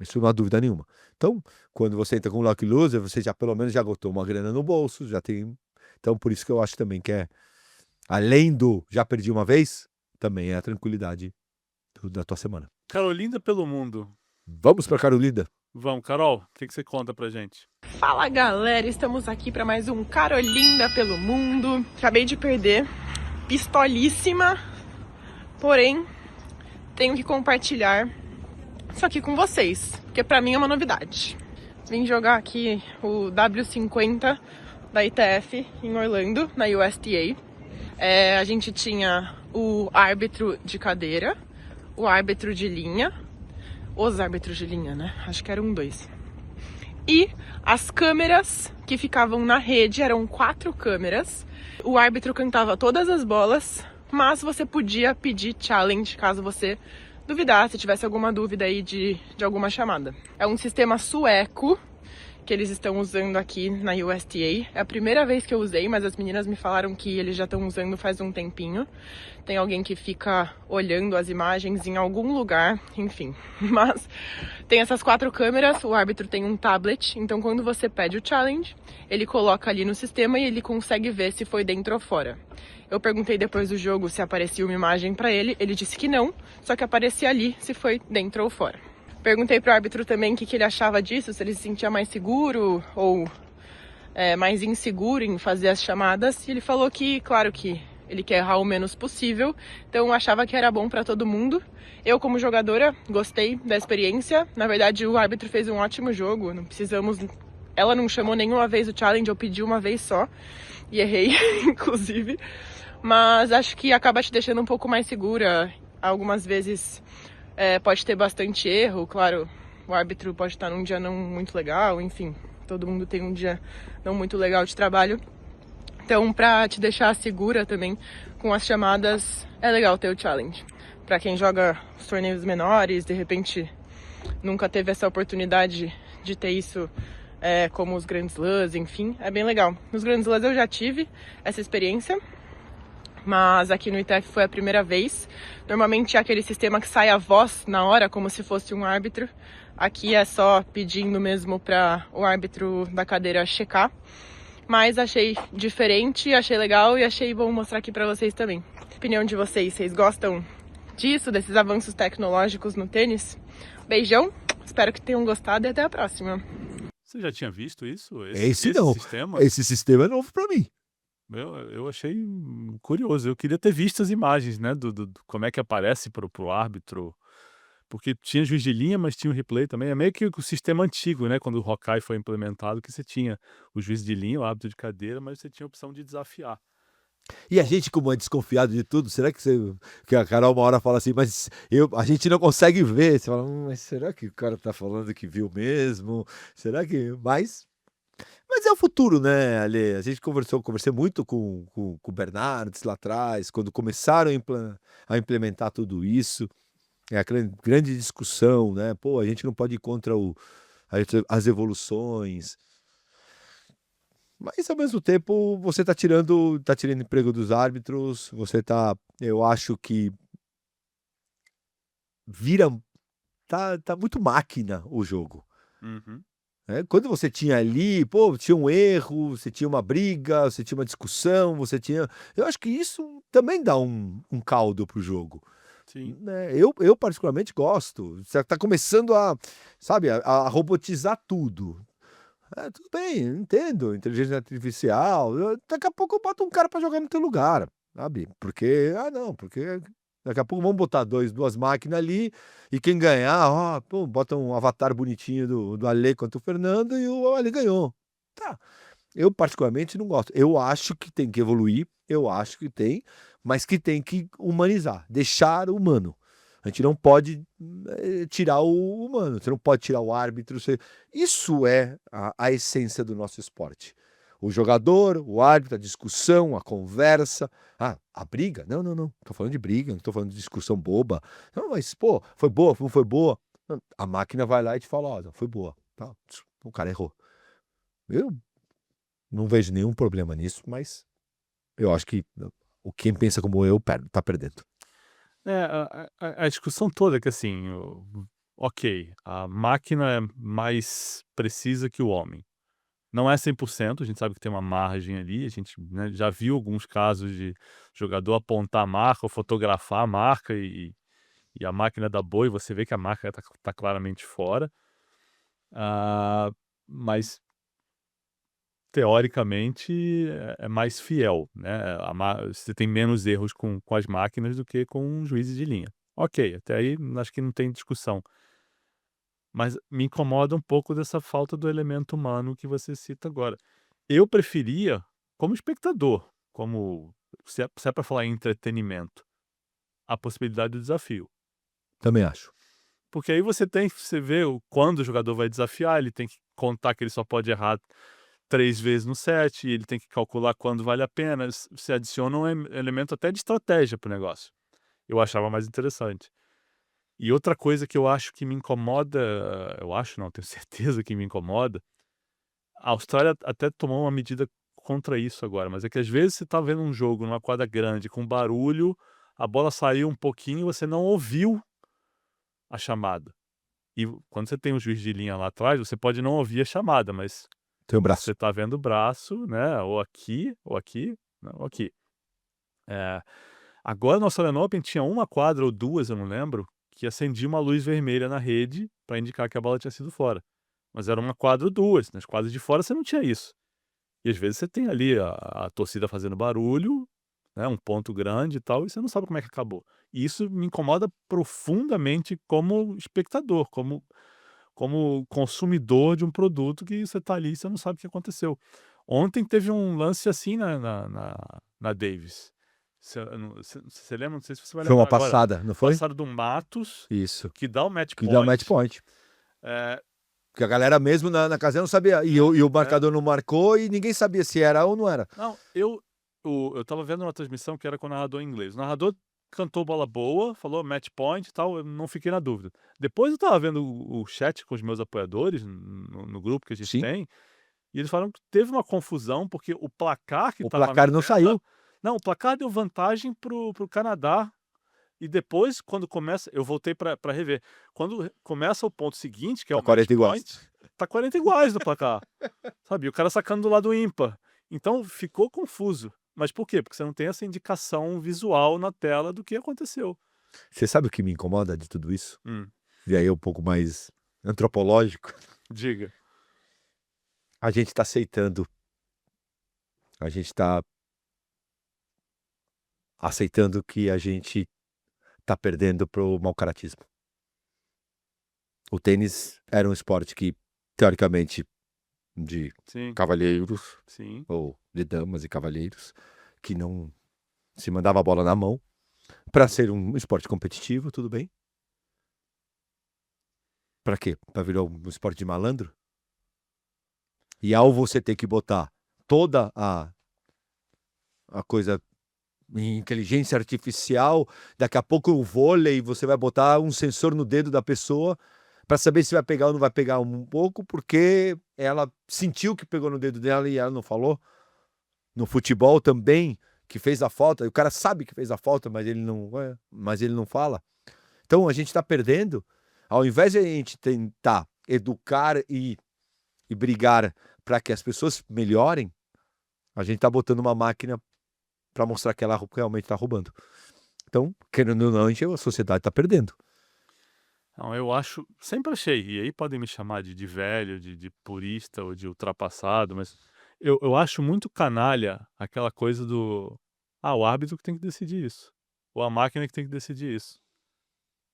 Isso não há dúvida nenhuma. Então, quando você entra com um lucky loser, você já pelo menos já botou uma grana no bolso, já tem. Então, por isso que eu acho também que além do já perdi uma vez, também é a tranquilidade da tua semana. Carolinda pelo mundo. Vamos para Carolina. Vamos, Carol, o que você conta pra gente? Fala galera, estamos aqui para mais um Carolinda pelo Mundo. Acabei de perder, pistolíssima, porém tenho que compartilhar isso aqui com vocês, porque para mim é uma novidade. Vim jogar aqui o W50 da ITF em Orlando, na USTA. A gente tinha o árbitro de cadeira, o árbitro de linha, os árbitros de linha, né? Acho que eram 2. E as câmeras que ficavam na rede, eram 4 câmeras. O árbitro cantava todas as bolas, mas você podia pedir challenge caso você duvidasse, tivesse alguma dúvida aí de alguma chamada. É um sistema sueco que eles estão usando aqui na USTA. É a primeira vez que eu usei, mas as meninas me falaram que eles já estão usando faz um tempinho. Tem alguém que fica olhando as imagens em algum lugar, enfim. Mas tem essas 4 câmeras, o árbitro tem um tablet, então quando você pede o challenge, ele coloca ali no sistema e ele consegue ver se foi dentro ou fora. Eu perguntei depois do jogo se aparecia uma imagem pra ele, ele disse que não, só que aparecia ali se foi dentro ou fora. Perguntei pro árbitro também o que ele achava disso, se ele se sentia mais seguro ou mais inseguro em fazer as chamadas. E ele falou que, claro que ele quer errar o menos possível, então achava que era bom para todo mundo. Eu, como jogadora, gostei da experiência. Na verdade, o árbitro fez um ótimo jogo, não precisamos... Ela não chamou nenhuma vez o challenge, eu pedi uma vez só e errei, inclusive. Mas acho que acaba te deixando um pouco mais segura. Algumas vezes... pode ter bastante erro, claro, o árbitro pode estar num dia não muito legal, enfim, todo mundo tem um dia não muito legal de trabalho. Então, pra te deixar segura também com as chamadas, é legal ter o challenge. Pra quem joga os torneios menores, de repente nunca teve essa oportunidade de ter isso como os Grand Slams, enfim, é bem legal. Nos Grand Slams eu já tive essa experiência, mas aqui no ITF foi a primeira vez. Normalmente é aquele sistema que sai a voz na hora, como se fosse um árbitro. Aqui é só pedindo mesmo para o árbitro da cadeira checar. Mas achei diferente, achei legal e achei bom mostrar aqui para vocês também. Opinião de vocês, vocês gostam disso, desses avanços tecnológicos no tênis? Beijão, espero que tenham gostado e até a próxima. Você já tinha visto isso? Esse não. Sistema? Esse sistema é novo para mim. Eu achei curioso. Eu queria ter visto as imagens, né? Do como é que aparece pro árbitro. Porque tinha juiz de linha, mas tinha o replay também. É meio que o sistema antigo, né? Quando o Hawkeye foi implementado, que você tinha o juiz de linha, o árbitro de cadeira, mas você tinha a opção de desafiar. E a gente, como é desconfiado de tudo, será que a Carol uma hora fala assim, mas a gente não consegue ver? Você fala, mas será que o cara tá falando que viu mesmo? Será que... Mas é o futuro, né, Ale? A gente conversei muito com o Bernardes lá atrás, quando começaram a implementar tudo isso. É a grande discussão, né? Pô, a gente não pode ir contra as evoluções. Mas, ao mesmo tempo, você tá tirando emprego dos árbitros, eu acho que tá muito máquina o jogo. Uhum. Quando você tinha ali, tinha um erro, você tinha uma briga, você tinha uma discussão, eu acho que isso também dá um caldo pro jogo. Sim. Né? Eu particularmente gosto. Você tá começando a robotizar tudo. Tudo bem, eu entendo, inteligência artificial. Daqui a pouco eu boto um cara para jogar no teu lugar, sabe? Porque daqui a pouco vamos botar duas máquinas ali e quem ganhar, bota um avatar bonitinho do Ale contra o Fernando e o Ale ganhou. Tá. Eu, particularmente, não gosto. Eu acho que tem que evoluir, eu acho que tem, mas que tem que humanizar, deixar humano. A gente não pode tirar o humano, você não pode tirar o árbitro. Isso é a essência do nosso esporte. O jogador, o árbitro, a discussão, a conversa. A briga? Não, não, não. Tô falando de briga, não tô falando de discussão boba. Não, mas, pô, foi boa, não foi boa. Não, a máquina vai lá e te fala, ó, não foi boa. Tá, o cara errou. Eu não vejo nenhum problema nisso, mas eu acho que quem pensa como eu tá perdendo. A discussão toda é que assim, ok, a máquina é mais precisa que o homem. Não é 100%, a gente sabe que tem uma margem ali, a gente, né, já viu alguns casos de jogador apontar a marca ou fotografar a marca e a máquina dá boi, você vê que a marca tá claramente fora. Mas teoricamente é mais fiel, né? Você tem menos erros com as máquinas do que com juízes de linha. Ok, até aí acho que não tem discussão. Mas me incomoda um pouco dessa falta do elemento humano que você cita agora. Eu preferia, como espectador, se é para falar em entretenimento, a possibilidade do desafio. Também acho. Porque aí você vê quando o jogador vai desafiar, ele tem que contar que ele só pode errar 3 vezes no set, e ele tem que calcular quando vale a pena. Você adiciona um elemento até de estratégia para o negócio. Eu achava mais interessante. E outra coisa que eu acho que me incomoda, eu acho não, tenho certeza que me incomoda, a Austrália até tomou uma medida contra isso agora, mas é que às vezes você tá vendo um jogo numa quadra grande com barulho, a bola saiu um pouquinho e você não ouviu a chamada. E quando você tem um juiz de linha lá atrás, você pode não ouvir a chamada, mas Tem o braço. você tá vendo o braço, né, ou aqui, não, ou aqui. Agora no Australian Open tinha uma quadra ou duas, eu não lembro, que acendia uma luz vermelha na rede para indicar que a bola tinha sido fora. Mas era uma quadra ou duas, nas quadras de fora você não tinha isso. E às vezes você tem ali a torcida fazendo barulho, né, um ponto grande e tal, e você não sabe como é que acabou. E isso me incomoda profundamente como espectador, como consumidor de um produto que você tá ali e você não sabe o que aconteceu. Ontem teve um lance assim na Davis. Você lembra? Não sei se você vai Foi uma lembrar agora. passada, não foi? Passaram do Matos, Isso. que dá o match Que dá o match point. point. É, Porque a galera mesmo na casinha não sabia. E o marcador não marcou e ninguém sabia se era ou não era. não, eu tava vendo uma transmissão que era com o narrador em inglês. O narrador cantou bola boa, falou match point e tal, eu não fiquei na dúvida. Depois eu tava vendo o chat com os meus apoiadores no grupo que a gente Sim. tem, e eles falaram que teve uma confusão, porque o placar que O tava placar na não tela. saiu. Não, o placar deu vantagem pro Canadá. E depois, quando começa, eu voltei pra rever. Quando começa o ponto seguinte, que é Tá o match 40 iguais. point, tá 40 iguais no placar. Sabe? E o cara sacando do lado ímpar. Então ficou confuso. Mas por quê? Porque você não tem essa indicação visual na tela do que aconteceu. Você sabe o que me incomoda de tudo isso? Hum, E aí é um pouco mais antropológico. diga. A gente tá aceitando. A gente tá aceitando que a gente tá perdendo pro mau-caratismo. O tênis era um esporte que, teoricamente, de Sim, cavalheiros, sim. ou de damas e cavalheiros, que não se mandava a bola na mão, para ser um esporte competitivo, tudo bem. Para quê? Para virar um esporte de malandro? E ao você ter que botar toda a coisa em inteligência artificial, daqui a pouco o vôlei, você vai botar um sensor no dedo da pessoa para saber se vai pegar ou não vai pegar um pouco, porque ela sentiu que pegou no dedo dela e ela não falou. No futebol também, que fez a falta, e o cara sabe que fez a falta, mas ele não fala. Então a gente está perdendo, ao invés de a gente tentar educar e brigar para que as pessoas melhorem, a gente está botando uma máquina para mostrar que ela realmente está roubando. Então, querendo ou não, a sociedade está perdendo. Não, eu acho, sempre achei, e aí podem me chamar de velho, de purista ou de ultrapassado, mas eu acho muito canalha aquela coisa do, o árbitro que tem que decidir isso, ou a máquina que tem que decidir isso.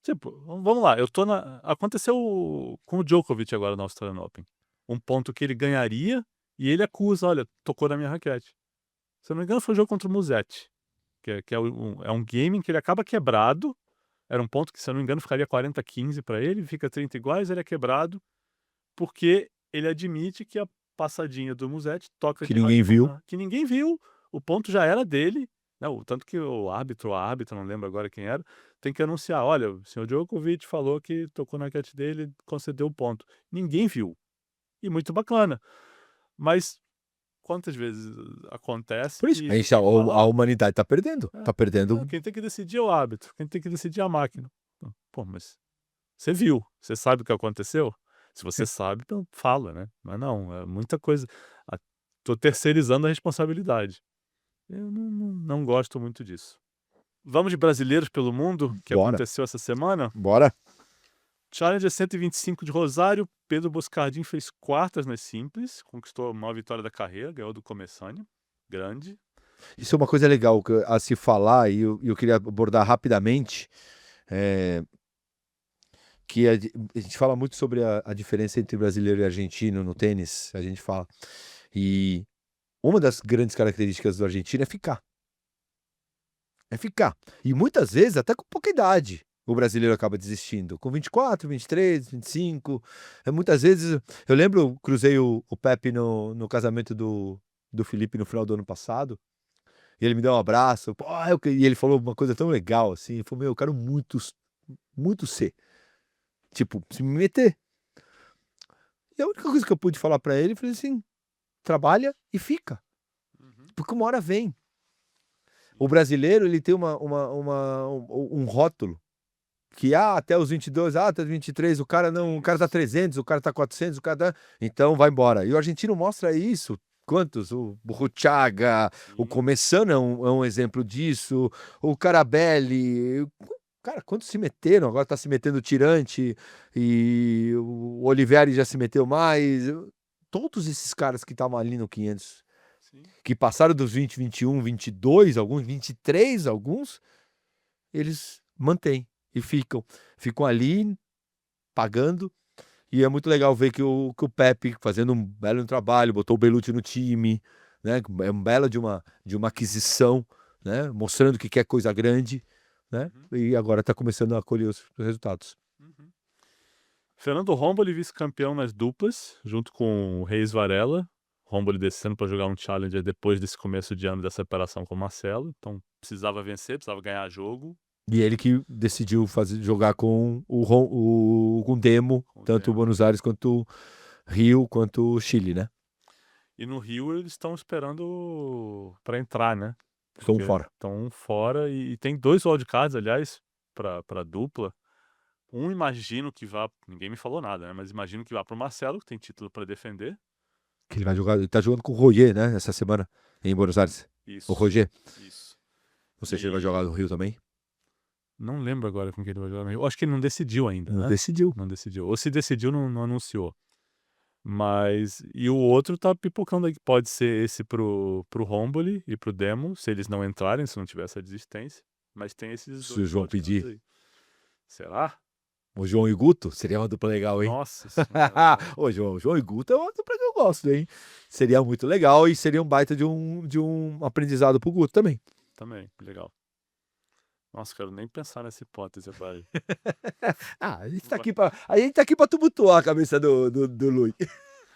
Tipo, vamos lá, aconteceu com o Djokovic agora no Australian Open. Um ponto que ele ganharia, E ele acusa, olha, tocou na minha raquete. Se eu não me engano, foi um jogo contra o Musetti, que é um game em que ele acaba quebrado. Era um ponto que, se eu não me engano, ficaria 40-15 para ele, fica 30 iguais, ele é quebrado, porque ele admite que a passadinha do Musetti toca Que demais ninguém no viu. calcanhar. Que ninguém viu, o ponto já era dele, né? Tanto que o árbitro, ou a árbitra, não lembro agora quem era, tem que anunciar, olha, o senhor Djokovic falou que tocou na raquete dele, concedeu o ponto. Ninguém viu. E muito bacana. Mas quantas vezes acontece Por isso, e a, gente, a, ninguém fala, a humanidade tá perdendo. É. Tá perdendo. Quem tem que decidir é o árbitro, quem tem que decidir é a máquina. Pô, mas você viu, você sabe o que aconteceu? Se você sabe, então fala, né? Mas não, é muita coisa. Tô terceirizando a responsabilidade. Eu não gosto muito disso. Vamos de brasileiros pelo mundo, que Bora. aconteceu essa semana? Bora. Challenger 125 de Rosário, Pedro Boscardin fez quartas nas simples, conquistou a maior vitória da carreira, ganhou do Começani, grande. Isso é uma coisa legal a se falar, e eu queria abordar rapidamente. Que a gente fala muito sobre a diferença entre brasileiro e argentino no tênis, a gente fala. E uma das grandes características do argentino é ficar. É ficar. E muitas vezes, até com pouca idade, o brasileiro acaba desistindo. Com 24, 23, 25. Muitas vezes, eu lembro, eu cruzei o Pepe no casamento do Felipe no final do ano passado, e ele me deu um abraço, pô, e ele falou uma coisa tão legal, assim, ele falou, meu, eu quero muito ser. Tipo, se me meter. E a única coisa que eu pude falar pra ele, eu falei assim, trabalha e fica. Porque uma hora vem. O brasileiro, ele tem um rótulo. Que, até os 22, até os 23, o cara tá 300, o cara tá 400, o cara tá... Então, vai embora. E o argentino mostra isso. Quantos? O Burruchaga, o Começano é um exemplo disso. O Carabelli... Cara, quantos se meteram? Agora tá se metendo o Tirante e o Olivieri já se meteu mais. Todos esses caras que estavam ali no 500, que passaram dos 20, 21, 22, alguns, 23, alguns, eles mantêm e ficam ali pagando. E é muito legal ver que o Pepe fazendo um belo trabalho, botou o Belucci no time, né? É um belo de uma aquisição, né? Mostrando que quer coisa grande. Né? E agora está começando a colher os resultados. Fernando Romboli, vice-campeão nas duplas, junto com o Reis Varela. Romboli descendo para jogar um Challenger depois desse começo de ano da separação com o Marcelo. Então precisava vencer, precisava ganhar jogo. E ele que decidiu jogar com com Demo, tanto o Buenos Aires quanto o Rio, quanto o Chile, né? E no Rio eles estão esperando para entrar, né? Estão fora. Estão fora e tem 2 wildcards, aliás, para dupla. Imagino que vá, ninguém me falou nada, né? Mas imagino que vá para o Marcelo, que tem título para defender. Que ele vai jogar, ele tá jogando com o Roger, né? Essa semana em Buenos Aires. Isso. O Roger. Isso. Ou seja, ele vai jogar no Rio também? Não lembro agora com quem ele vai jogar no Rio. Eu acho que ele não decidiu ainda, Não né? decidiu. Não decidiu. Ou se decidiu, não anunciou. Mas... E o outro tá pipocando aí, que pode ser esse pro Romboli e pro Demo, se eles não entrarem, se não tiver essa desistência. Mas tem esses Se dois o João wildcards pedir. aí. Será? O João e Guto seria uma dupla legal, hein? Nossa senhora. Ô, João e Guto é uma dupla que eu gosto, hein? Seria muito legal e seria um baita de um aprendizado pro Guto também. Também, legal. Nossa, quero nem pensar nessa hipótese, pai. A gente tá aqui pra tumultuar a cabeça do Lui.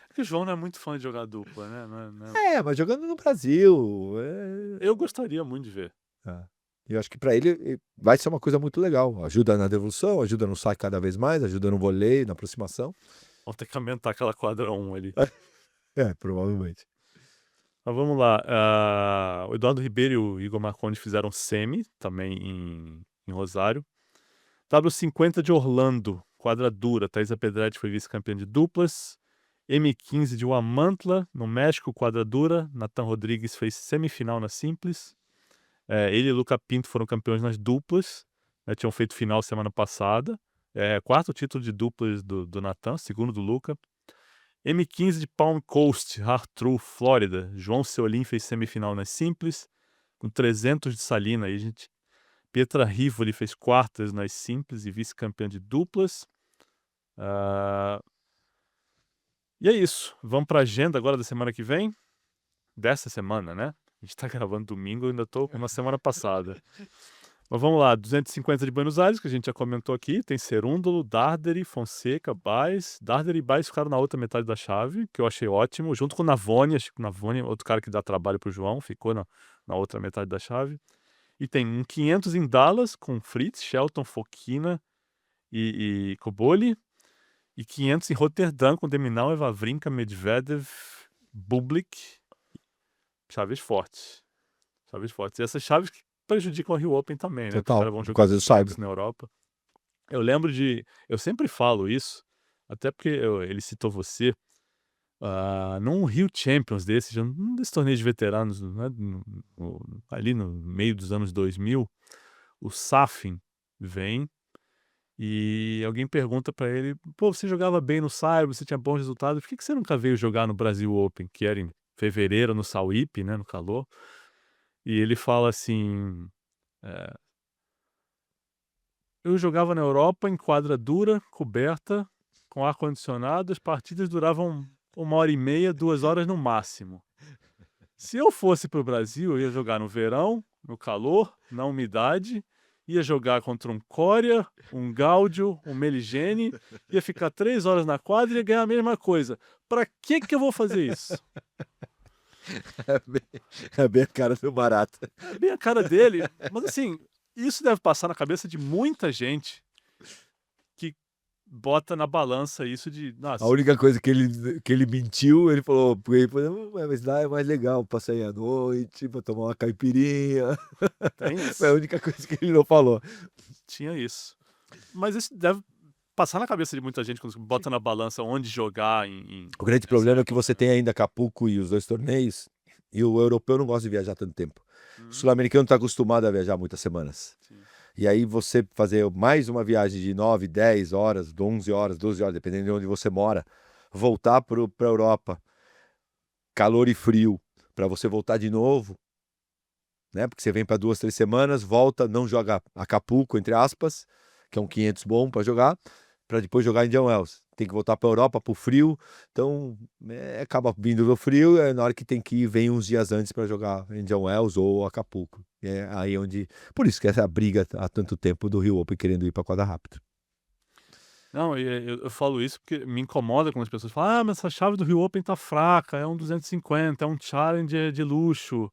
Porque o João não é muito fã de jogar dupla, né? Não é... Mas jogando no Brasil. Eu gostaria muito de ver. Eu acho que pra ele vai ser uma coisa muito legal. Ajuda na devolução, ajuda no saque cada vez mais, ajuda no voleio, na aproximação. Vamos ter que aumentar aquela quadra 1 ali. Provavelmente. Mas vamos lá. O Eduardo Ribeiro e o Igor Marcondes fizeram semi, também em Rosário. W50 de Orlando, quadra dura. Thaisa Pedretti foi vice-campeã de duplas. M15 de Huamantla, no México, quadra dura. Nathan Rodrigues fez semifinal na simples. Ele e Luca Pinto foram campeões nas duplas. Tinham feito final semana passada. Quarto título de duplas do Nathan, segundo do Luca. M15 de Palm Coast, Hartrue, Flórida. João Seolim fez semifinal nas simples, com 300 de Salina. Aí, gente. Pietra Rivoli fez quartas nas simples e vice-campeã de duplas. E é isso. Vamos para a agenda agora da semana que vem. Dessa semana, né? A gente tá gravando domingo, eu ainda tô com uma semana passada. Mas vamos lá, 250 de Buenos Aires, que a gente já comentou aqui. Tem Cerúndolo, Darderi, Fonseca, Baez. Darderi e Baez ficaram na outra metade da chave, que eu achei ótimo, junto com o Navone. Acho que o Navone, outro cara que dá trabalho pro João, ficou na outra metade da chave. E tem um 500 em Dallas, com Fritz, Shelton, Fokina e Koboli. E 500 em Roterdã, com Deminauer, Wawrinka, Medvedev, Bublik. Chaves fortes. Chaves fortes. E essas chaves que prejudicam o Rio Open também, né? Total, Os caras vão por jogar causa do jogos Saibro. na Europa. Eu sempre falo isso, até porque ele citou você, num Rio Champions num desses torneios de veteranos, né, ali no meio dos anos 2000, o Safin vem e alguém pergunta pra ele, pô, você jogava bem no Saibro, você tinha bons resultados, por que você nunca veio jogar no Brasil Open, que era em fevereiro, no Sauípe, né, no calor? E ele fala assim, eu jogava na Europa em quadra dura, coberta, com ar-condicionado, as partidas duravam 1h30, 2 horas no máximo. Se eu fosse pro Brasil, eu ia jogar no verão, no calor, na umidade, ia jogar contra um Coria, um Gaudio, um Meligeni, ia ficar 3 horas na quadra e ia ganhar a mesma coisa. Pra que eu vou fazer isso? É bem a cara do Barata. É bem a cara dele, mas assim, isso deve passar na cabeça de muita gente que bota na balança isso de, nossa, A única coisa que ele mentiu, ele falou, mas lá é mais legal pra sair à noite, pra tomar uma caipirinha. tem isso. Foi a única coisa que ele não falou. Tinha isso. Mas isso deve passar na cabeça de muita gente quando bota na balança onde jogar O grande problema é que você tem ainda Acapulco e os 2 torneios, e o europeu não gosta de viajar tanto tempo. O sul-americano está acostumado a viajar muitas semanas. Sim. E aí você fazer mais uma viagem de 9, 10 horas, 11 horas, 12 horas, dependendo de onde você mora, voltar para a Europa, calor e frio, para você voltar de novo, né? Porque você vem para 2, 3 semanas, volta, não joga Acapulco, entre aspas, que é um 500 bom para jogar, para depois jogar Indian Wells. Tem que voltar para a Europa, para o frio, então acaba vindo do frio, na hora que tem que ir, vem uns dias antes para jogar Indian Wells ou Acapulco. É aí onde. Por isso que essa briga há tanto tempo do Rio Open querendo ir para a quadra rápida. Não, eu falo isso porque me incomoda quando as pessoas falam, mas essa chave do Rio Open tá fraca, é um 250, é um Challenger de luxo.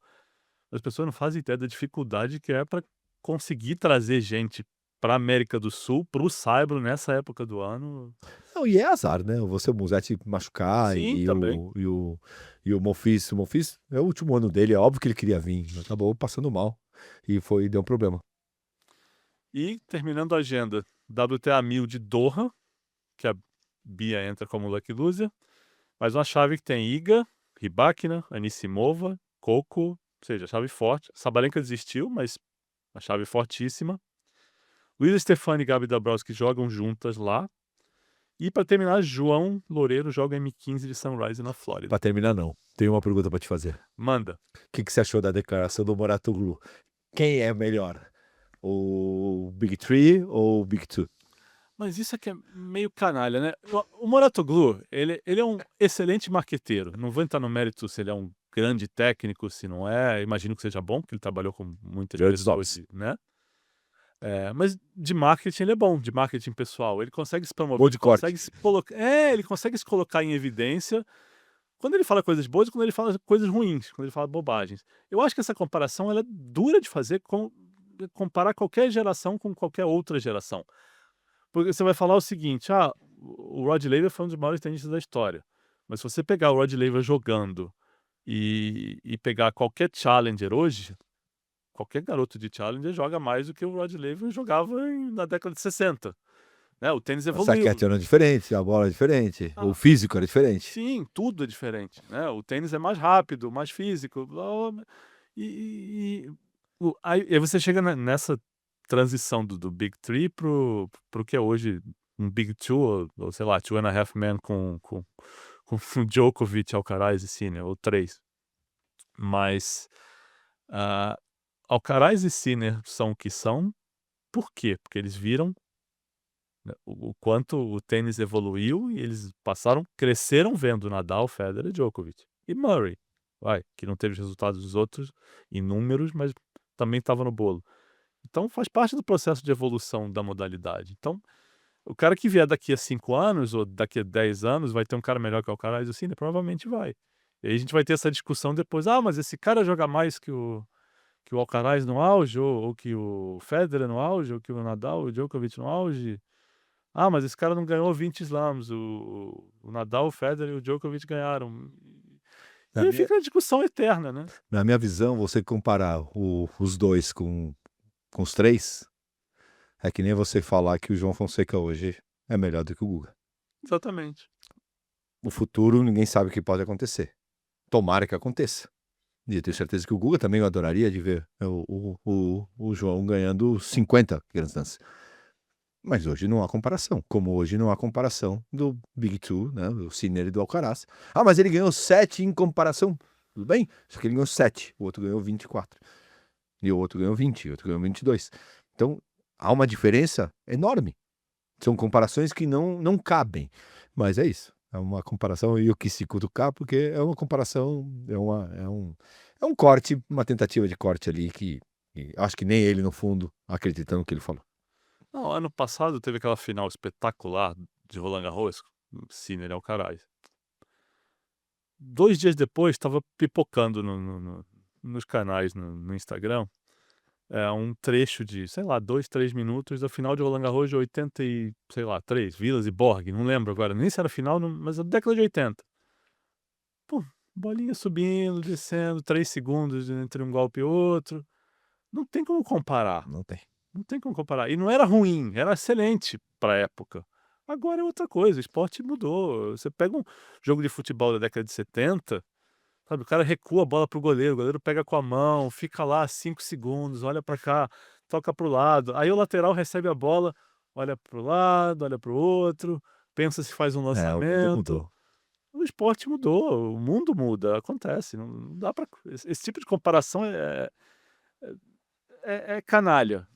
As pessoas não fazem ideia da dificuldade que é para conseguir trazer gente para América do Sul, pro Saibro nessa época do ano. Não, e é azar, né? Você o Musetti machucar Sim, também. e o Monfils. O Monfils é o último ano dele, é óbvio que ele queria vir, mas acabou passando mal e deu um problema. E terminando a agenda, WTA 1000 de Doha, que a Bia entra como lucky loser, mas uma chave que tem Iga, Rybakina, Anisimova, Coco, ou seja, chave forte. Sabalenka desistiu, mas a chave fortíssima. Luísa Stefani e Gabi Dabrowski jogam juntas lá. E para terminar, João Loureiro joga M15 de Sunrise na Flórida. Para terminar, não. Tenho uma pergunta para te fazer. Manda. O que você achou da declaração do Moratoglu? Quem é melhor? O Big Three ou o Big Two? Mas isso aqui é meio canalha, né? O Moratoglu, ele é um excelente marqueteiro. Não vou entrar no mérito se ele é um grande técnico, se não é. Imagino que seja bom, porque ele trabalhou com muitas pessoas, né? Mas de marketing ele é bom, de marketing pessoal. Ele consegue se promover, Ou de corte. ele consegue se colocar em evidência quando ele fala coisas boas e quando ele fala coisas ruins, quando ele fala bobagens. Eu acho que essa comparação ela é dura de fazer, comparar qualquer geração com qualquer outra geração. Porque você vai falar o seguinte, o Rod Laver foi um dos maiores tenistas da história. Mas se você pegar o Rod Laver jogando e pegar qualquer challenger hoje, qualquer garoto de challenger joga mais do que o Rod Laver jogava na década de 60. Né? O tênis A evoluiu. saquete era diferente, a bola é diferente, o físico era diferente. Sim, tudo é diferente. Né? O tênis é mais rápido, mais físico. Blá, blá, aí você chega nessa transição do Big Three pro que é hoje um Big Two, ou sei lá, 2.5 Men com Djokovic, Alcaraz e Sinner, ou 3. Mas Alcaraz e Sinner são o que são. Por quê? Porque eles viram O quanto o tênis evoluiu e eles cresceram vendo Nadal, Federer, Djokovic e Murray, que não teve os resultados dos outros em números, mas também estava no bolo. Então faz parte do processo de evolução da modalidade. Então, o cara que vier daqui a 5 anos ou daqui a 10 anos vai ter um cara melhor que o Alcaraz assim, provavelmente vai. E aí a gente vai ter essa discussão depois, mas esse cara joga mais que o Alcaraz no auge, ou que o Federer no auge, ou que o Nadal, o Djokovic no auge. Mas esse cara não ganhou 20 slams, o Nadal, o Federer e o Djokovic ganharam. E aí fica a discussão eterna, né? Na minha visão, você comparar os dois com os três, é que nem você falar que o João Fonseca hoje é melhor do que o Guga. Exatamente. O futuro, ninguém sabe o que pode acontecer. Tomara que aconteça. E eu tenho certeza que o Guga também adoraria de ver o João ganhando 50 Grand Slams. Mas hoje não há comparação. Como hoje não há comparação do Big Two, né, do Sinner e do Alcaraz. Mas ele ganhou 7 em comparação. Tudo bem? Só que ele ganhou 7. O outro ganhou 24. E o outro ganhou 20. E o outro ganhou 22. Então, há uma diferença enorme. São comparações que não cabem. Mas é isso. É uma comparação, e eu quis se cutucar, porque é uma comparação, é um corte, uma tentativa de corte ali, que acho que nem ele, no fundo, acredita no que ele falou. Não, ano passado teve aquela final espetacular de Roland Garros, Sinner e Alcaraz. 2 dias depois, estava pipocando nos canais no Instagram, um trecho de, 2, 3 minutos da final de Roland Garros de 83, Vilas e Borg, não lembro agora, nem se era final, mas é da década de 80. Pô, bolinha subindo, descendo, 3 segundos entre um golpe e outro. Não tem como comparar. Não tem. Não tem como comparar. E não era ruim, era excelente para a época. Agora é outra coisa, o esporte mudou. Você pega um jogo de futebol da década de 70, sabe? O cara recua a bola pro goleiro, o goleiro pega com a mão, fica lá 5 segundos, olha para cá, toca pro lado. Aí o lateral recebe a bola, olha pro lado, olha pro outro, pensa se faz um O mundo lançamento. mudou. O esporte mudou, o mundo muda, acontece. Não dá para esse tipo de comparação é canalha.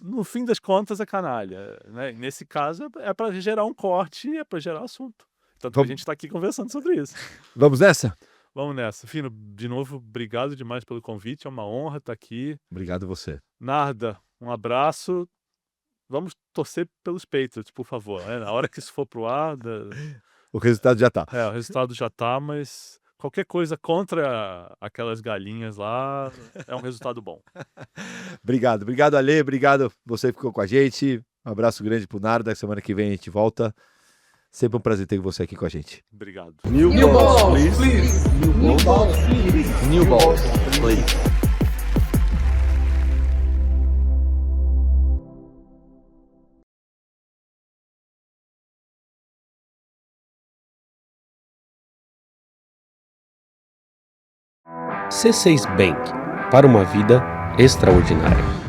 No fim das contas é canalha, né? Nesse caso é para gerar um corte, é para gerar assunto. Tanto que a gente está aqui conversando sobre isso. Vamos nessa? Vamos nessa. Fino, de novo, obrigado demais pelo convite, é uma honra estar aqui. Obrigado você. Narda, um abraço. Vamos torcer pelos Patriots, por favor. Na hora que isso for pro ar... O resultado já tá. O resultado já tá, mas... Qualquer coisa contra aquelas galinhas lá é um resultado bom. Obrigado, Ale. Obrigado você que ficou com a gente. Um abraço grande pro Narda. Semana que vem a gente volta. Sempre um prazer ter você aqui com a gente. Obrigado. New balls, please. New balls, please. New balls, please. C6 Bank, para uma vida extraordinária.